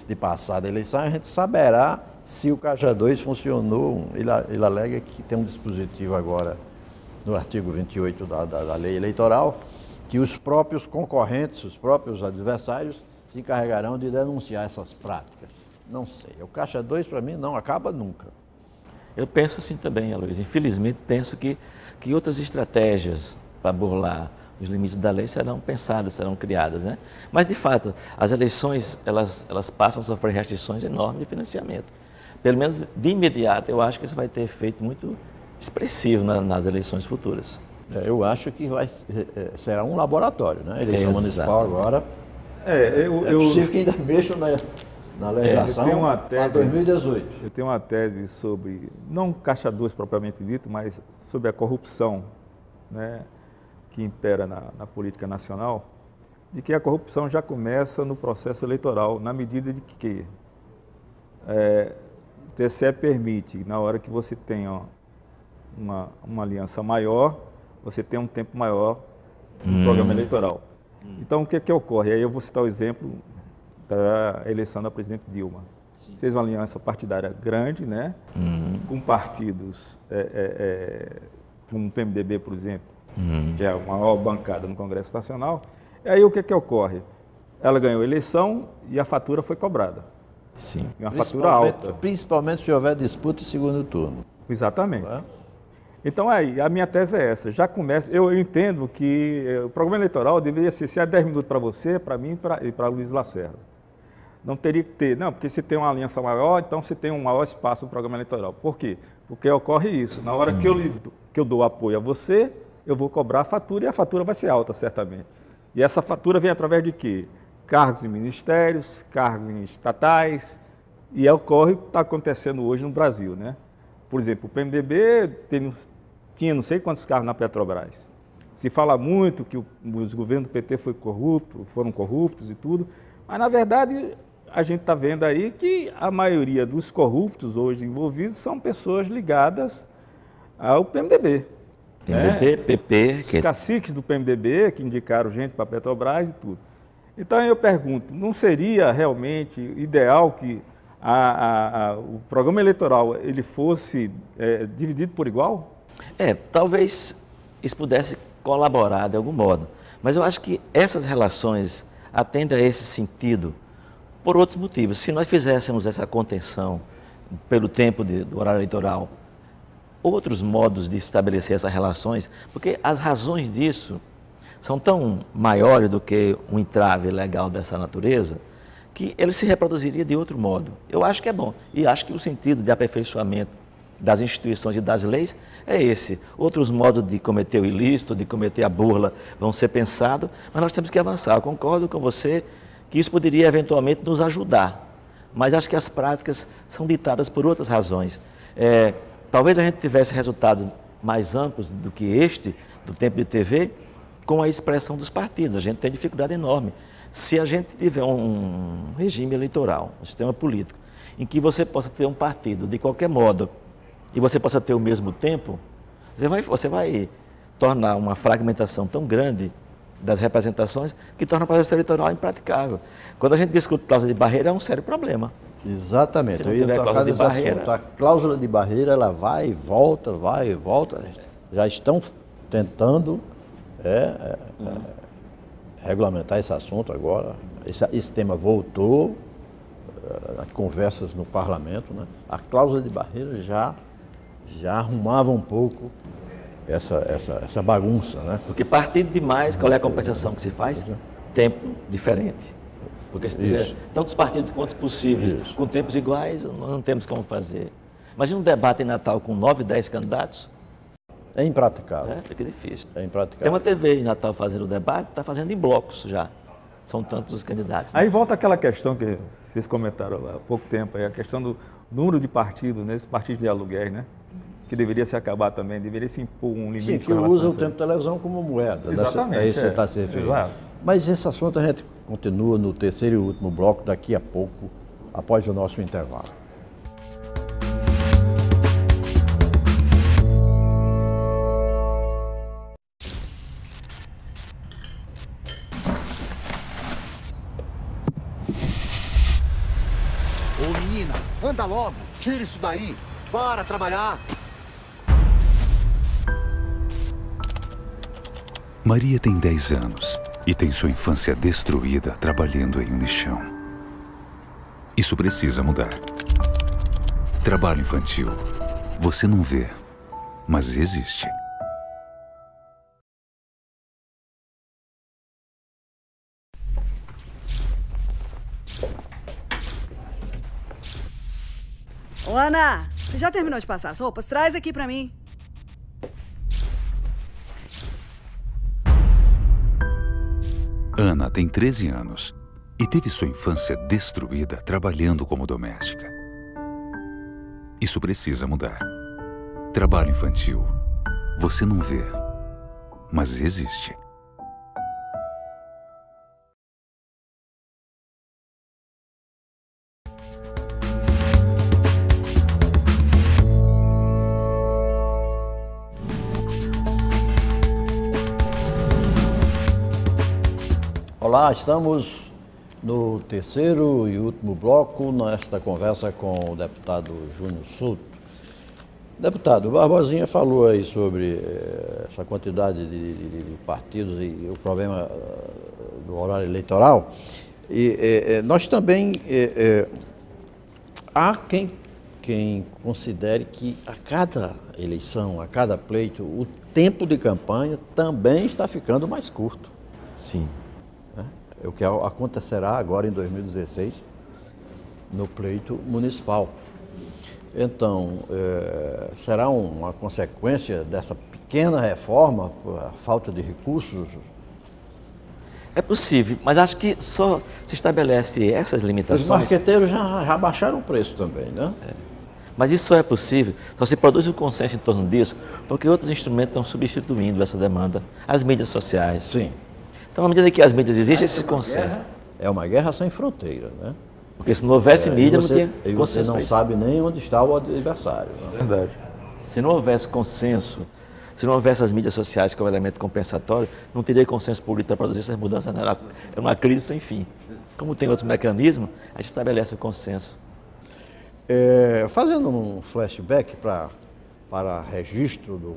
de passar da eleição a gente saberá se o Caixa 2 funcionou. Ele alega que tem um dispositivo agora, no artigo 28 da lei eleitoral, que os próprios concorrentes, os próprios adversários, se encarregarão de denunciar essas práticas. Não sei. O Caixa 2, para mim, não acaba nunca. Eu penso assim também, Aloysio. Infelizmente, penso que outras estratégias para burlar os limites da lei serão pensadas, serão criadas, né? Mas, de fato, as eleições, elas passam a sofrer restrições enormes de financiamento. Pelo menos, de imediato, eu acho que isso vai ter efeito muito expressivo nas eleições futuras. Eu acho que será um laboratório, né? A eleição municipal agora. É possível que ainda mexam na legislação para 2018. Eu tenho uma tese sobre, não Caixa 2 propriamente dito, mas sobre a corrupção, né, que impera na política nacional, de que a corrupção já começa no processo eleitoral, na medida de que o TSE permite, na hora que você tenha uma aliança maior, você tem um tempo maior no programa eleitoral. Então, o que ocorre? Aí eu vou citar o exemplo da eleição da presidente Dilma. Sim. Fez uma aliança partidária grande, né? Com partidos, como o PMDB, por exemplo, que é a maior bancada no Congresso Nacional. E aí o que ocorre? Ela ganhou a eleição e a fatura foi cobrada. Sim. E uma fatura alta. Principalmente se houver disputa em segundo turno. Exatamente. Então, aí, a minha tese é essa. Já começa. Eu entendo que o programa eleitoral deveria ser, se é 10 minutos para você, para mim e para Luiz Lacerda. Não teria que ter, não, porque se tem uma aliança maior, então você tem um maior espaço no programa eleitoral. Por quê? Porque ocorre isso. Na hora que eu dou apoio a você, eu vou cobrar a fatura e a fatura vai ser alta, certamente. E essa fatura vem através de quê? Cargos em ministérios, cargos em estatais, e ocorre o que está acontecendo hoje no Brasil, né? Por exemplo, o PMDB tinha não sei quantos cargos na Petrobras. Se fala muito que os governos do PT foram corruptos e tudo, mas na verdade a gente está vendo aí que a maioria dos corruptos hoje envolvidos são pessoas ligadas ao PMDB. PMDB, PP... Os caciques do PMDB que indicaram gente para a Petrobras e tudo. Então eu pergunto, não seria realmente ideal que o programa eleitoral ele fosse dividido por igual? Talvez isso pudesse colaborar de algum modo. Mas eu acho que essas relações atendem a esse sentido por outros motivos. Se nós fizéssemos essa contenção pelo tempo do horário eleitoral, outros modos de estabelecer essas relações, porque as razões disso são tão maiores do que um entrave legal dessa natureza, que ele se reproduziria de outro modo. Eu acho que é bom. E acho que o sentido de aperfeiçoamento das instituições e das leis é esse. Outros modos de cometer o ilícito, de cometer a burla, vão ser pensados, mas nós temos que avançar. Eu concordo com você que isso poderia eventualmente nos ajudar, mas acho que as práticas são ditadas por outras razões. Talvez a gente tivesse resultados mais amplos do que este, do tempo de TV, com a expressão dos partidos. A gente tem dificuldade enorme. Se a gente tiver um regime eleitoral, um sistema político, em que você possa ter um partido de qualquer modo e você possa ter o mesmo tempo, você vai tornar uma fragmentação tão grande das representações que torna o processo eleitoral impraticável. Quando a gente discute cláusula de barreira, é um sério problema. Exatamente. Eu ia tocar nesse assunto. A cláusula de barreira, ela vai e volta. Já estão tentando regulamentar esse assunto agora. Esse tema voltou, conversas no parlamento, né? A cláusula de barreira já arrumava um pouco essa bagunça, né? Porque partido demais, qual é a compensação que se faz? Tempo diferente. Porque se tiver tantos partidos quantos possíveis, com tempos iguais, nós não temos como fazer. Imagina um debate em Natal com 9, 10 candidatos. É impraticável. Fica difícil. É impraticável. Tem uma TV em Natal fazendo o debate, está fazendo em blocos já. São tantos os candidatos. Aí volta aquela questão que vocês comentaram há pouco tempo, a questão do número de partidos, nesses partidos de aluguéis, né? Que deveria se acabar também, deveria se impor um limite. Sim, que usa o tempo de televisão como moeda. Exatamente. É isso que você está se referindo. Exato. Mas esse assunto a gente continua no terceiro e último bloco, daqui a pouco, após o nosso intervalo. Ô menina, anda logo, tira isso daí, bora trabalhar. Maria tem 10 anos e tem sua infância destruída trabalhando em um lixão. Isso precisa mudar. Trabalho infantil. Você não vê, mas existe. Ô, Ana, você já terminou de passar as roupas? Traz aqui pra mim. Ana tem 13 anos e teve sua infância destruída trabalhando como doméstica. Isso precisa mudar. Trabalho infantil. Você não vê, mas existe. Olá, estamos no terceiro e último bloco nesta conversa com o deputado Júnior Souto. Deputado, o Barbosinha falou aí sobre essa quantidade de partidos e o problema do horário eleitoral. E nós também, há quem considere que a cada eleição, a cada pleito, o tempo de campanha também está ficando mais curto. Sim. É o que acontecerá agora em 2016 no pleito municipal. Então, será uma consequência dessa pequena reforma, a falta de recursos? É possível, mas acho que só se estabelece essas limitações. Os marqueteiros já baixaram o preço também, né? Mas isso só é possível, só se produz um consenso em torno disso, porque outros instrumentos estão substituindo essa demanda. As mídias sociais. Sim. Então, à medida que as mídias existem, esse consenso. É uma guerra sem fronteira, né? Porque se não houvesse mídia, não tinha consenso. E você não sabe nem onde está o adversário. Né? Verdade. Se não houvesse consenso, se não houvesse as mídias sociais como elemento compensatório, não teria consenso político para produzir essas mudanças. É uma crise sem fim. Como tem outros mecanismos, a gente estabelece o consenso. Fazendo um flashback para registro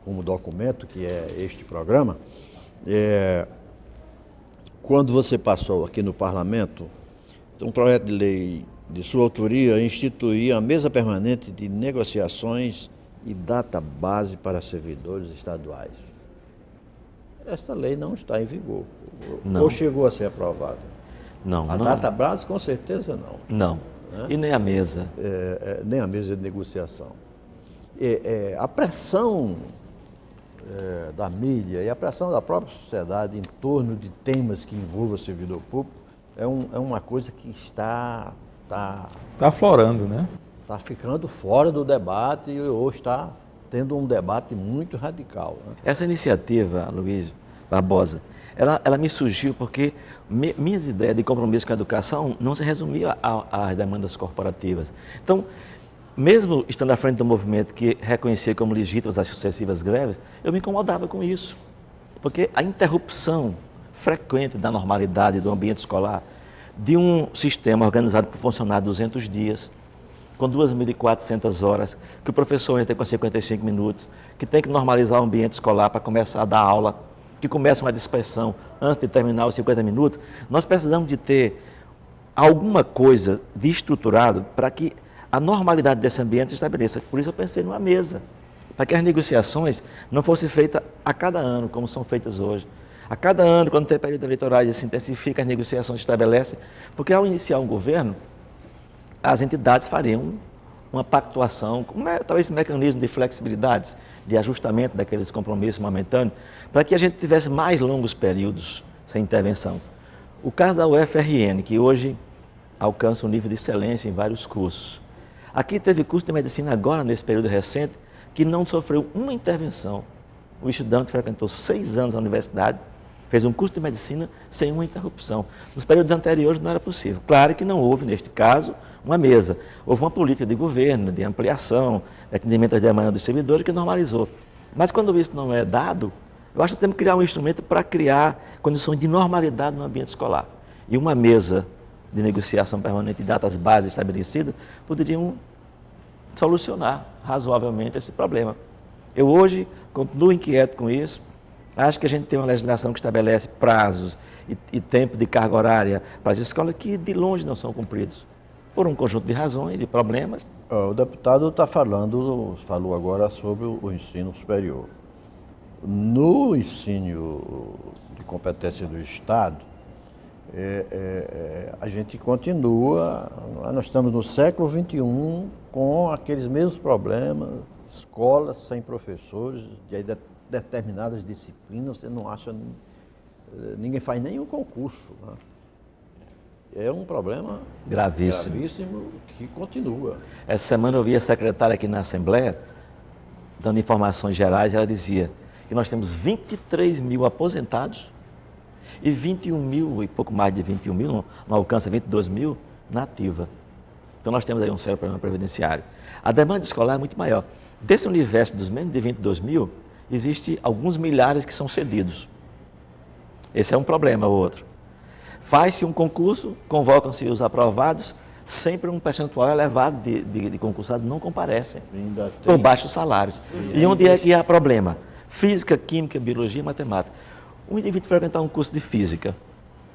como documento, que é este programa, quando você passou aqui no Parlamento, um projeto de lei de sua autoria instituía a mesa permanente de negociações e database para servidores estaduais. Essa lei não está em vigor. Não. Ou chegou a ser aprovada? Não. A database, com certeza, não. Não. Né? E nem a mesa. Nem a mesa de negociação. A pressão da mídia e a pressão da própria sociedade em torno de temas que envolvam o servidor público é uma coisa que está aflorando, né? Está ficando fora do debate ou está tendo um debate muito radical. Né? Essa iniciativa, Luiz Barbosa, ela me surgiu porque minhas ideias de compromisso com a educação não se resumiam às demandas corporativas. Então, mesmo estando à frente do movimento que reconhecia como legítimas as sucessivas greves, eu me incomodava com isso, porque a interrupção frequente da normalidade do ambiente escolar, de um sistema organizado por funcionar 200 dias, com 2.400 horas, que o professor entra com 55 minutos, que tem que normalizar o ambiente escolar para começar a dar aula, que começa uma dispersão antes de terminar os 50 minutos, nós precisamos de ter alguma coisa de estruturado para que a normalidade desse ambiente se estabeleça. Por isso eu pensei numa mesa, para que as negociações não fossem feitas a cada ano, como são feitas hoje. A cada ano, quando tem período eleitoral, se intensifica as negociações, se estabelecem, porque ao iniciar um governo, as entidades fariam uma pactuação, talvez esse mecanismo de flexibilidades, de ajustamento daqueles compromissos momentâneos, para que a gente tivesse mais longos períodos sem intervenção. O caso da UFRN, que hoje alcança um nível de excelência em vários cursos. Aqui teve curso de medicina agora, nesse período recente, que não sofreu uma intervenção. O estudante frequentou 6 anos a universidade, fez um curso de medicina sem uma interrupção. Nos períodos anteriores não era possível. Claro que não houve, neste caso, uma mesa. Houve uma política de governo, de ampliação, de atendimento às demandas dos servidores que normalizou. Mas quando isso não é dado, eu acho que temos que criar um instrumento para criar condições de normalidade no ambiente escolar. E uma mesa de negociação permanente de datas bases estabelecidas poderiam solucionar razoavelmente esse problema. Eu hoje continuo inquieto com isso. Acho que a gente tem uma legislação que estabelece prazos e tempo de carga horária para as escolas que de longe não são cumpridos, por um conjunto de razões e problemas. O deputado falou agora sobre o ensino superior. No ensino de competência do Estado, a gente continua, nós estamos no século XXI com aqueles mesmos problemas, escolas sem professores, de determinadas disciplinas, você não acha ninguém faz nenhum concurso. Né? É um problema gravíssimo que continua. Essa semana eu vi a secretária aqui na Assembleia, dando informações gerais, ela dizia que nós temos 23 mil aposentados e 21 mil, e pouco mais de 21 mil, não alcança 22 mil, na ativa. Então nós temos aí um sério problema previdenciário. A demanda escolar é muito maior. Desse universo dos menos de 22 mil, existe alguns milhares que são cedidos. Esse é um problema, o outro. Faz-se um concurso, convocam-se os aprovados, sempre um percentual elevado de concursados não comparecem, por baixos salários. E onde é que há problema? Física, química, biologia e matemática. Um indivíduo frequentar um curso de física,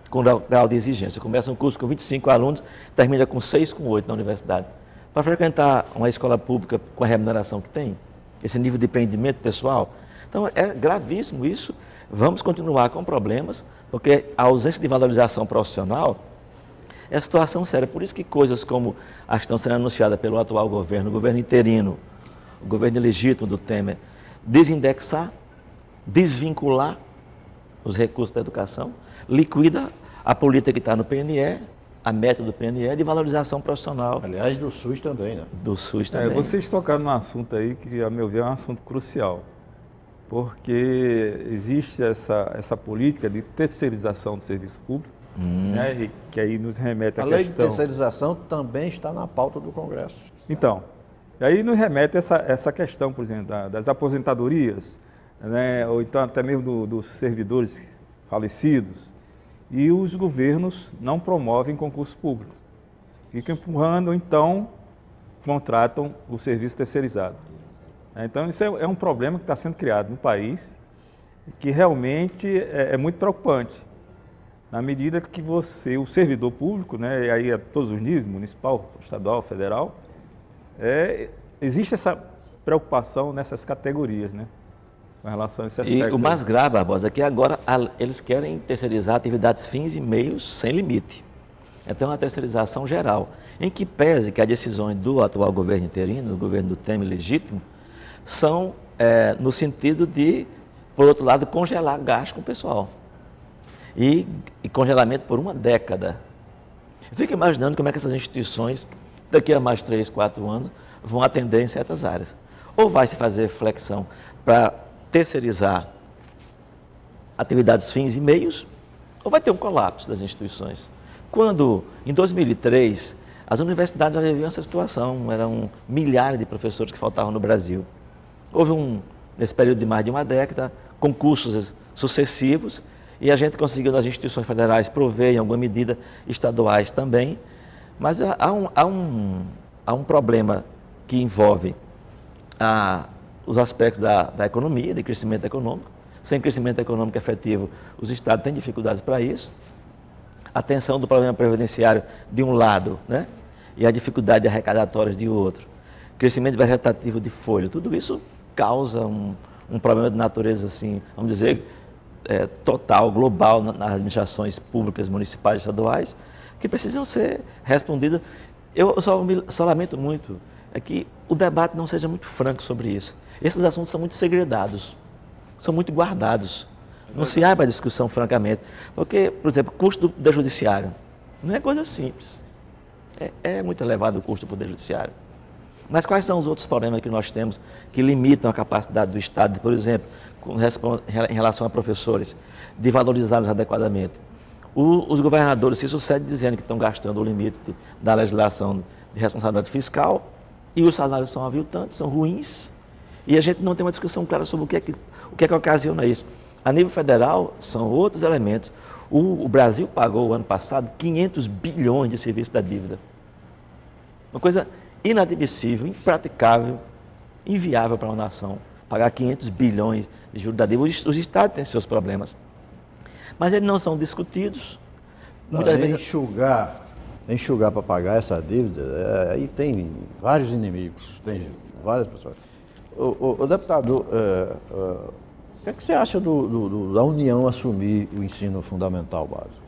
com grau de exigência, começa um curso com 25 alunos, termina com 6, com 8 na universidade. Para frequentar uma escola pública com a remuneração que tem, esse nível de empreendimento pessoal, então é gravíssimo isso. Vamos continuar com problemas, porque a ausência de valorização profissional é situação séria. Por isso que coisas como as que estão sendo anunciadas pelo atual governo, o governo interino, o governo ilegítimo do Temer, desindexar, desvincular os recursos da educação, liquida a política que está no PNE, a meta do PNE de valorização profissional. Aliás, do SUS também, né? Do SUS também. Vocês tocaram num assunto aí que, a meu ver, é um assunto crucial, porque existe essa política de terceirização do serviço público, né, e que aí nos remete à questão... A lei de terceirização também está na pauta do Congresso. Então, aí nos remete essa questão, por exemplo, das aposentadorias, né, ou então até mesmo dos servidores falecidos, e os governos não promovem concurso público. Ficam empurrando, ou então contratam o serviço terceirizado. Então, isso é um problema que está sendo criado no país, que realmente é muito preocupante. Na medida que o servidor público, né, e aí a todos os níveis, municipal, estadual, federal, existe essa preocupação nessas categorias, né, com relação a esse aspecto. E o mais grave, Barbosa, é que agora eles querem terceirizar atividades fins e meios sem limite. Então, uma terceirização geral, em que pese que as decisões do atual governo interino, do governo do Temer legítimo, são no sentido de, por outro lado, congelar gasto com o pessoal. E congelamento por uma década. Eu fico imaginando como é que essas instituições, daqui a mais 3, 4 anos, vão atender em certas áreas. Ou vai se fazer flexão para terceirizar atividades fins e meios, ou vai ter um colapso das instituições. Quando, em 2003, as universidades já viviam essa situação, eram milhares de professores que faltavam no Brasil. Houve, nesse período de mais de uma década, concursos sucessivos, e a gente conseguiu nas instituições federais prover, em alguma medida, estaduais também, mas há um problema que envolve os aspectos da economia, de crescimento econômico. Sem crescimento econômico efetivo, os estados têm dificuldades para isso. A tensão do problema previdenciário de um lado, né? E a dificuldade arrecadatória de outro. Crescimento vegetativo de folha, tudo isso causa um problema de natureza, assim, vamos dizer, total, global, nas administrações públicas, municipais e estaduais, que precisam ser respondidas. Eu só lamento muito que o debate não seja muito franco sobre isso. Esses assuntos são muito segredados, são muito guardados. Não se abre a discussão francamente. Porque, por exemplo, o custo do Poder Judiciário não é coisa simples. É muito elevado o custo do Poder Judiciário. Mas quais são os outros problemas que nós temos que limitam a capacidade do Estado, por exemplo, em relação a professores, de valorizá-los adequadamente? Os governadores se sucedem dizendo que estão gastando o limite da legislação de responsabilidade fiscal e os salários são aviltantes, são ruins, e a gente não tem uma discussão clara sobre o que é que ocasiona isso. A nível federal, são outros elementos. O Brasil pagou, o ano passado, 500 bilhões de serviço da dívida. Uma coisa inadmissível, impraticável, inviável para uma nação. Pagar 500 bilhões de juros da dívida. Os estados têm seus problemas. Mas eles não são discutidos. Enxugar para pagar essa dívida, aí tem vários inimigos, tem várias pessoas. O deputado, o que é que você acha da União assumir o ensino fundamental básico?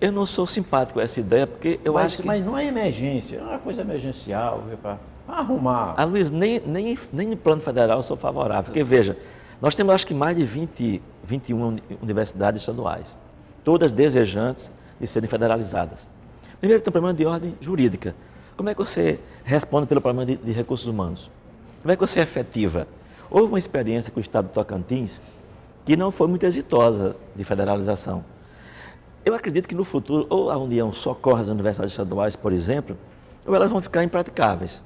Eu não sou simpático a essa ideia, porque eu acho que... Mas não é emergência, é uma coisa emergencial, para arrumar. Luiz, nem em plano federal eu sou favorável, porque veja, Nós temos, acho que, mais de 21 universidades estaduais, todas desejantes de serem federalizadas. Primeiro, tem um problema de ordem jurídica. Como é que você responde pelo problema de recursos humanos? Como é que você é efetiva? Houve uma experiência com o estado de Tocantins que não foi muito exitosa de federalização. Eu acredito que no futuro, ou a União socorre as universidades estaduais, por exemplo, ou elas vão ficar impraticáveis.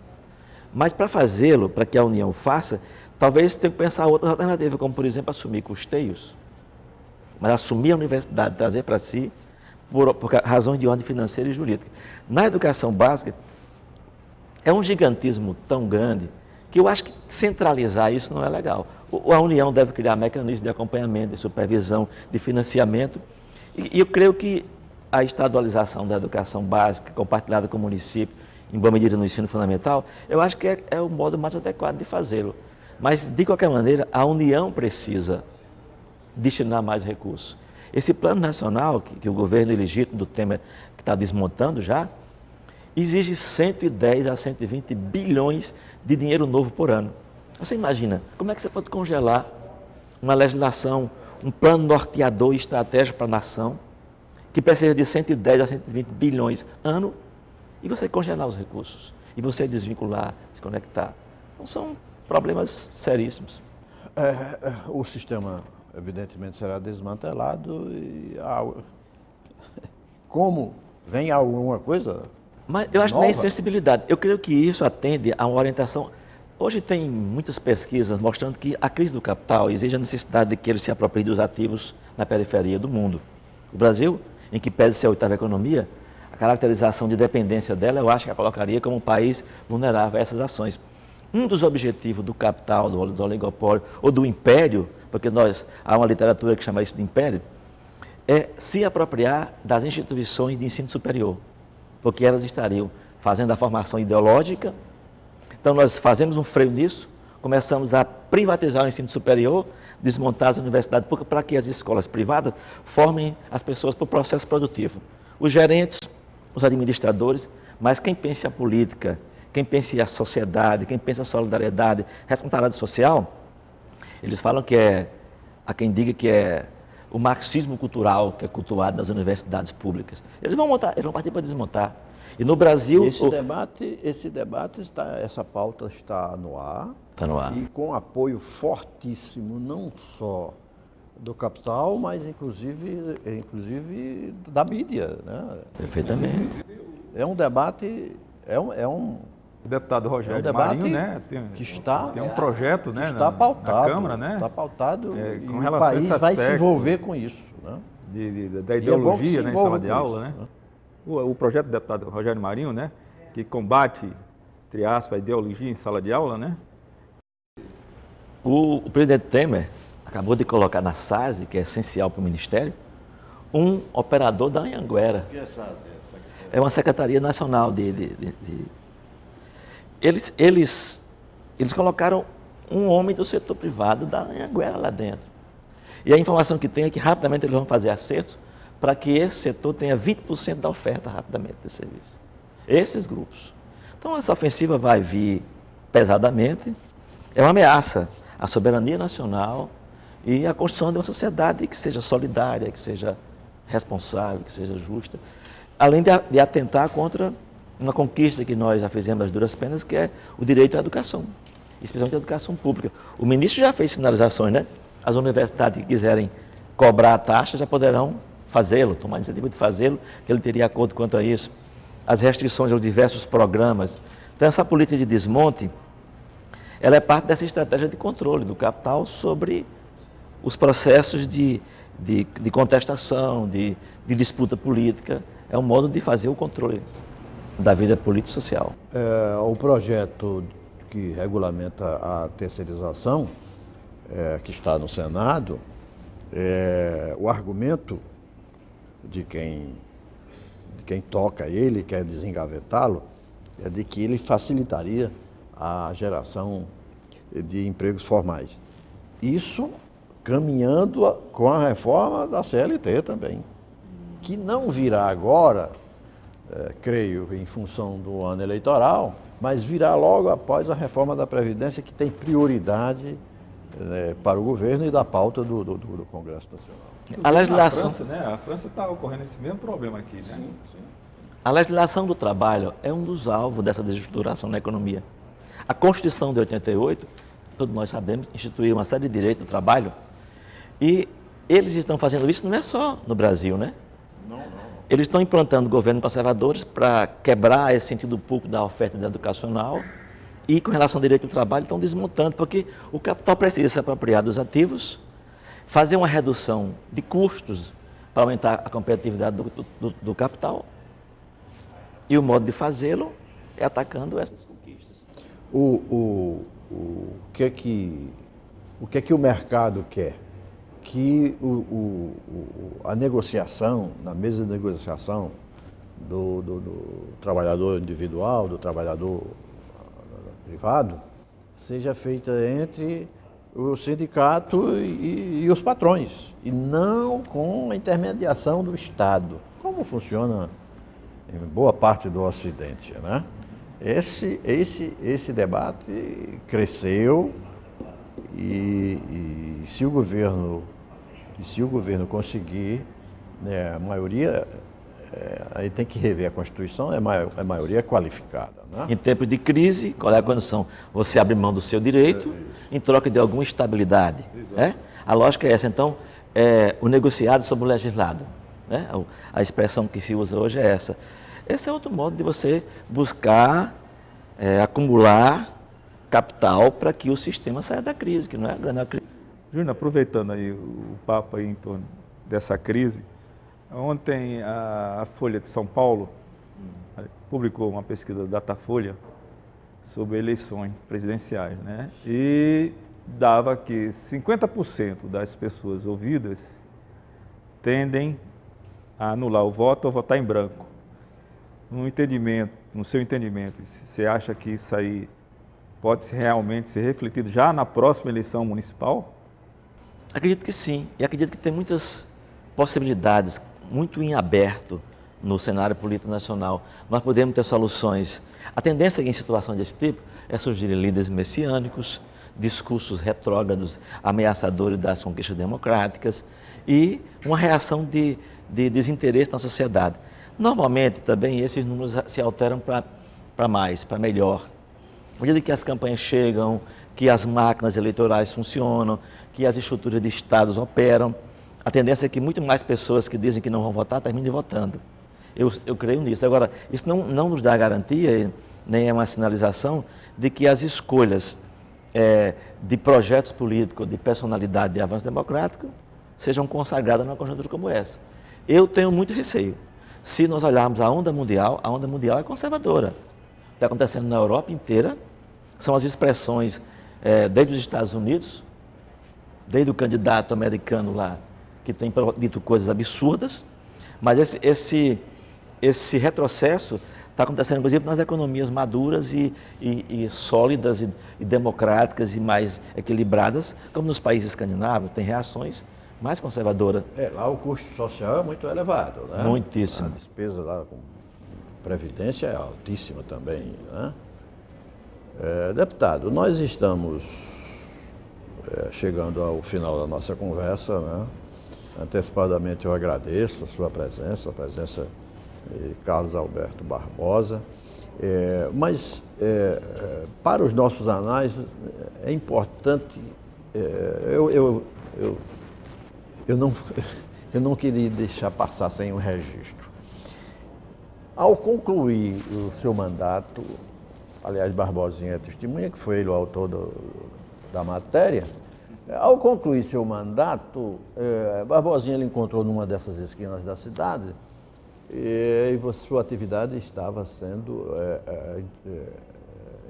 Mas para fazê-lo, para que a União faça, talvez tenha que pensar outras alternativas, como, por exemplo, assumir custeios. Mas assumir a universidade, trazer para si, por razões de ordem financeira e jurídica. Na educação básica, é um gigantismo tão grande que eu acho que centralizar isso não é legal. A União deve criar mecanismos de acompanhamento, de supervisão, de financiamento. E eu creio que a estadualização da educação básica, compartilhada com o município, em boa medida no ensino fundamental, eu acho que é o modo mais adequado de fazê-lo. Mas, de qualquer maneira, a União precisa destinar mais recursos. Esse plano nacional, que o governo ilegítimo do Temer que está desmontando já, exige 110 a 120 bilhões de dinheiro novo por ano. Você imagina, como é que você pode congelar uma legislação, um plano norteador e estratégico para a nação, que precisa de 110 a 120 bilhões ano, e você congelar os recursos, e você desvincular, desconectar? Então, são problemas seríssimos. O sistema, evidentemente, será desmantelado e como vem alguma coisa Mas eu acho que nova? nem sensibilidade. Eu creio que isso atende a uma orientação. Hoje tem muitas pesquisas mostrando que a crise do capital exige a necessidade de que ele se aproprie dos ativos na periferia do mundo. O Brasil, em que pese ser a oitava economia, a caracterização de dependência dela, eu acho que a colocaria como um país vulnerável a essas ações. Um dos objetivos do capital, do oligopólio ou do império, porque há uma literatura que chama isso de império, é se apropriar das instituições de ensino superior, porque elas estariam fazendo a formação ideológica. Então, nós fazemos um freio nisso, começamos a privatizar o ensino superior, desmontar as universidades públicas para que as escolas privadas formem as pessoas para o processo produtivo. Os gerentes, os administradores, mas quem pensa a política, quem pensa a sociedade, quem pensa a solidariedade, responsabilidade social, eles falam que há quem diga que é o marxismo cultural que é cultuado nas universidades públicas. Eles vão partir para desmontar. E no Brasil... Esse debate essa pauta está no ar. Está no ar. E com apoio fortíssimo, não só do capital, mas inclusive da mídia, né? Perfeitamente. É um debate, O deputado Rogério Marinho, né, tem um projeto, né, está pautado, na Câmara, né? Está pautado Com e relação o país a esse vai se aspecto envolver com isso, né? Da ideologia, né, em sala de aula, isso, né? O projeto do deputado Rogério Marinho, né, que combate, entre aspas, a ideologia em sala de aula, né? O presidente Temer acabou de colocar na SASE, que é essencial para o Ministério, um operador da Anhanguera. O que é SASE? É uma Secretaria Nacional Eles colocaram um homem do setor privado da Anhanguera lá dentro. E a informação que tem é que rapidamente eles vão fazer acertos para que esse setor tenha 20% da oferta rapidamente desse serviço. Esses grupos. Então, essa ofensiva vai vir pesadamente. É uma ameaça à soberania nacional e à construção de uma sociedade que seja solidária, que seja responsável, que seja justa, além de atentar contra uma conquista que nós já fizemos às duras penas, que é o direito à educação, especialmente à educação pública. O ministro já fez sinalizações, né? As universidades que quiserem cobrar a taxa já poderão fazê-lo, tomar a iniciativa de fazê-lo, que ele teria acordo quanto a isso. As restrições aos diversos programas. Então, essa política de desmonte, ela é parte dessa estratégia de controle do capital sobre os processos de contestação, de disputa política. É um modo de fazer o controle da vida política e social. O projeto que regulamenta a terceirização, que está no Senado, o argumento de quem toca ele, quer desengavetá-lo, é de que ele facilitaria a geração de empregos formais. Isso caminhando com a reforma da CLT também, que não virá agora, creio, em função do ano eleitoral, mas virá logo após a reforma da Previdência, que tem prioridade para o governo e da pauta do Congresso Nacional. A legislação... A França, né? A França está ocorrendo esse mesmo problema aqui, né? Sim, sim. A legislação do trabalho é um dos alvos dessa desestruturação na economia. A Constituição de 88, todos nós sabemos, instituiu uma série de direitos do trabalho e eles estão fazendo isso não é só no Brasil, né? Não. Eles estão implantando governos conservadores para quebrar esse sentido público da oferta educacional e, com relação ao direito do trabalho, estão desmontando, porque o capital precisa se apropriar dos ativos, fazer uma redução de custos para aumentar a competitividade do capital. E o modo de fazê-lo é atacando essas conquistas. O que é que o mercado quer? Que a negociação, na mesa de negociação do trabalhador individual, do trabalhador privado, seja feita entre o sindicato e os patrões, e não com a intermediação do Estado, como funciona em boa parte do Ocidente, né? Esse debate cresceu e se o governo conseguir, né, a maioria, aí tem que rever a Constituição, é maioria qualificada, né? Em tempos de crise, qual é a condição? Você abre mão do seu direito em troca de alguma estabilidade. Né? A lógica é essa. Então, o negociado sobre o legislado. Né? A expressão que se usa hoje é essa. Esse é outro modo de você buscar acumular capital para que o sistema saia da crise, que não é a grande crise. Júnior, aproveitando aí o papo aí em torno dessa crise, ontem a Folha de São Paulo publicou uma pesquisa da Datafolha sobre eleições presidenciais, né? E dava que 50% das pessoas ouvidas tendem a anular o voto ou votar em branco. No seu entendimento, você acha que isso aí pode realmente ser refletido já na próxima eleição municipal? Acredito que sim, e acredito que tem muitas possibilidades, muito em aberto no cenário político nacional. Nós podemos ter soluções. A tendência em situações desse tipo é surgir líderes messiânicos, discursos retrógrados, ameaçadores das conquistas democráticas e uma reação de desinteresse na sociedade. Normalmente, também, esses números se alteram para mais, para melhor. À medida que as campanhas chegam, que as máquinas eleitorais funcionam, que as estruturas de estados operam, a tendência é que muito mais pessoas que dizem que não vão votar terminem votando. Eu creio nisso. Agora, isso não nos dá garantia, nem é uma sinalização, de que as escolhas de projetos políticos, de personalidade, de avanço democrático, sejam consagradas numa conjuntura como essa. Eu tenho muito receio. Se nós olharmos a onda mundial é conservadora. Está acontecendo na Europa inteira, são as expressões desde os Estados Unidos, desde o candidato americano lá, que tem dito coisas absurdas, mas esse retrocesso está acontecendo, inclusive, nas economias maduras e sólidas e democráticas e mais equilibradas, como nos países escandinavos, tem reações mais conservadoras. Lá o custo social é muito elevado, né? Muitíssimo. A despesa lá com previdência é altíssima também, né? Deputado, nós estamos chegando ao final da nossa conversa, né? Antecipadamente eu agradeço a sua presença, a presença de Carlos Alberto Barbosa, mas para os nossos anais é importante, eu não queria deixar passar sem um registro. Ao concluir o seu mandato, aliás, Barbosinha é testemunha, que foi ele o autor da matéria. Ao concluir seu mandato, Barbosinha ele encontrou numa dessas esquinas da cidade e sua atividade estava sendo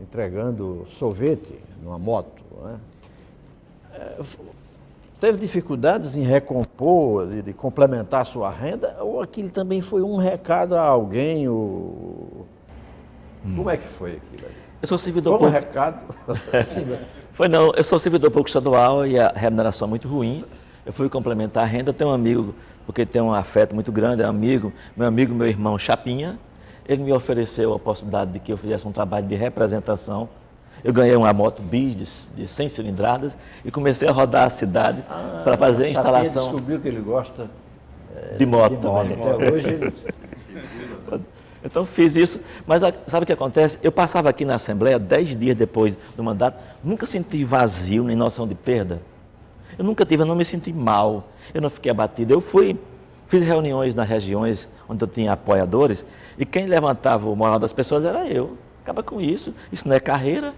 entregando sorvete numa moto, né? Teve dificuldades em recompor, de complementar sua renda, ou aquilo também foi um recado a alguém? Como é que foi aquilo ali? Eu sou servidor público. Foi um recado? Foi não, eu sou servidor público estadual e a remuneração é muito ruim. Eu fui complementar a renda, tenho um amigo, porque tem um afeto muito grande, meu irmão Chapinha, ele me ofereceu a possibilidade de que eu fizesse um trabalho de representação eu ganhei uma moto bis de 100 cilindradas e comecei a rodar a cidade para fazer a instalação. Você descobriu que ele gosta de moto também. Até hoje ele... Então fiz isso, mas sabe o que acontece? Eu passava aqui na Assembleia 10 dias depois do mandato, nunca senti vazio nem noção de perda. Eu nunca tive, eu não me senti mal, eu não fiquei abatido. Eu fiz reuniões nas regiões onde eu tinha apoiadores e quem levantava o moral das pessoas era eu. Acaba com isso, isso não é carreira.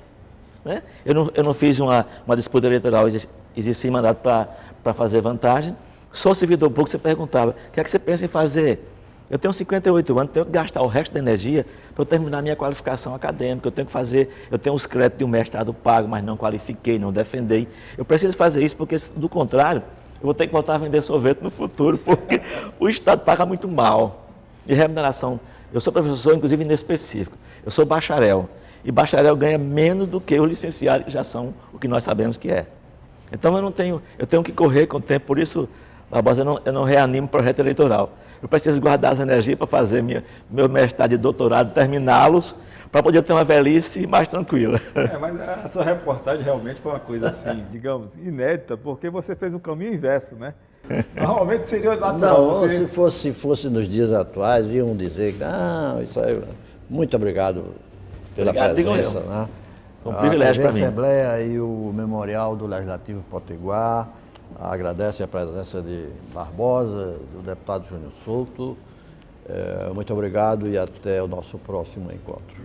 Né? Eu não fiz uma disputa eleitoral, existia mandato para fazer vantagem. Sou servidor público, você perguntava, o que é que você pensa em fazer? Eu tenho 58 anos, tenho que gastar o resto da energia para eu terminar minha qualificação acadêmica. Eu tenho os créditos de um mestrado pago, mas não qualifiquei, não defendei. Eu preciso fazer isso porque, do contrário, eu vou ter que voltar a vender sorvete no futuro, porque o Estado paga muito mal. E remuneração, eu sou professor, inclusive, inespecífico. Eu sou bacharel. E bacharel ganha menos do que os licenciados, que já são o que nós sabemos que é. Então eu tenho que correr com o tempo, por isso, Barbosa, eu não reanimo o projeto eleitoral. Eu preciso guardar as energias para fazer meu mestrado e doutorado, terminá-los, para poder ter uma velhice mais tranquila. Mas a sua reportagem realmente foi uma coisa assim, digamos, inédita, porque você fez o caminho inverso, né? Normalmente seria natural. Não, se fosse nos dias atuais, iam dizer que não, isso aí, muito obrigado pela presença. Né? Foi um privilégio para mim. A Assembleia e o Memorial do Legislativo Potiguar agradece a presença de Barbosa, do deputado Júnior Souto. Muito obrigado e até o nosso próximo encontro.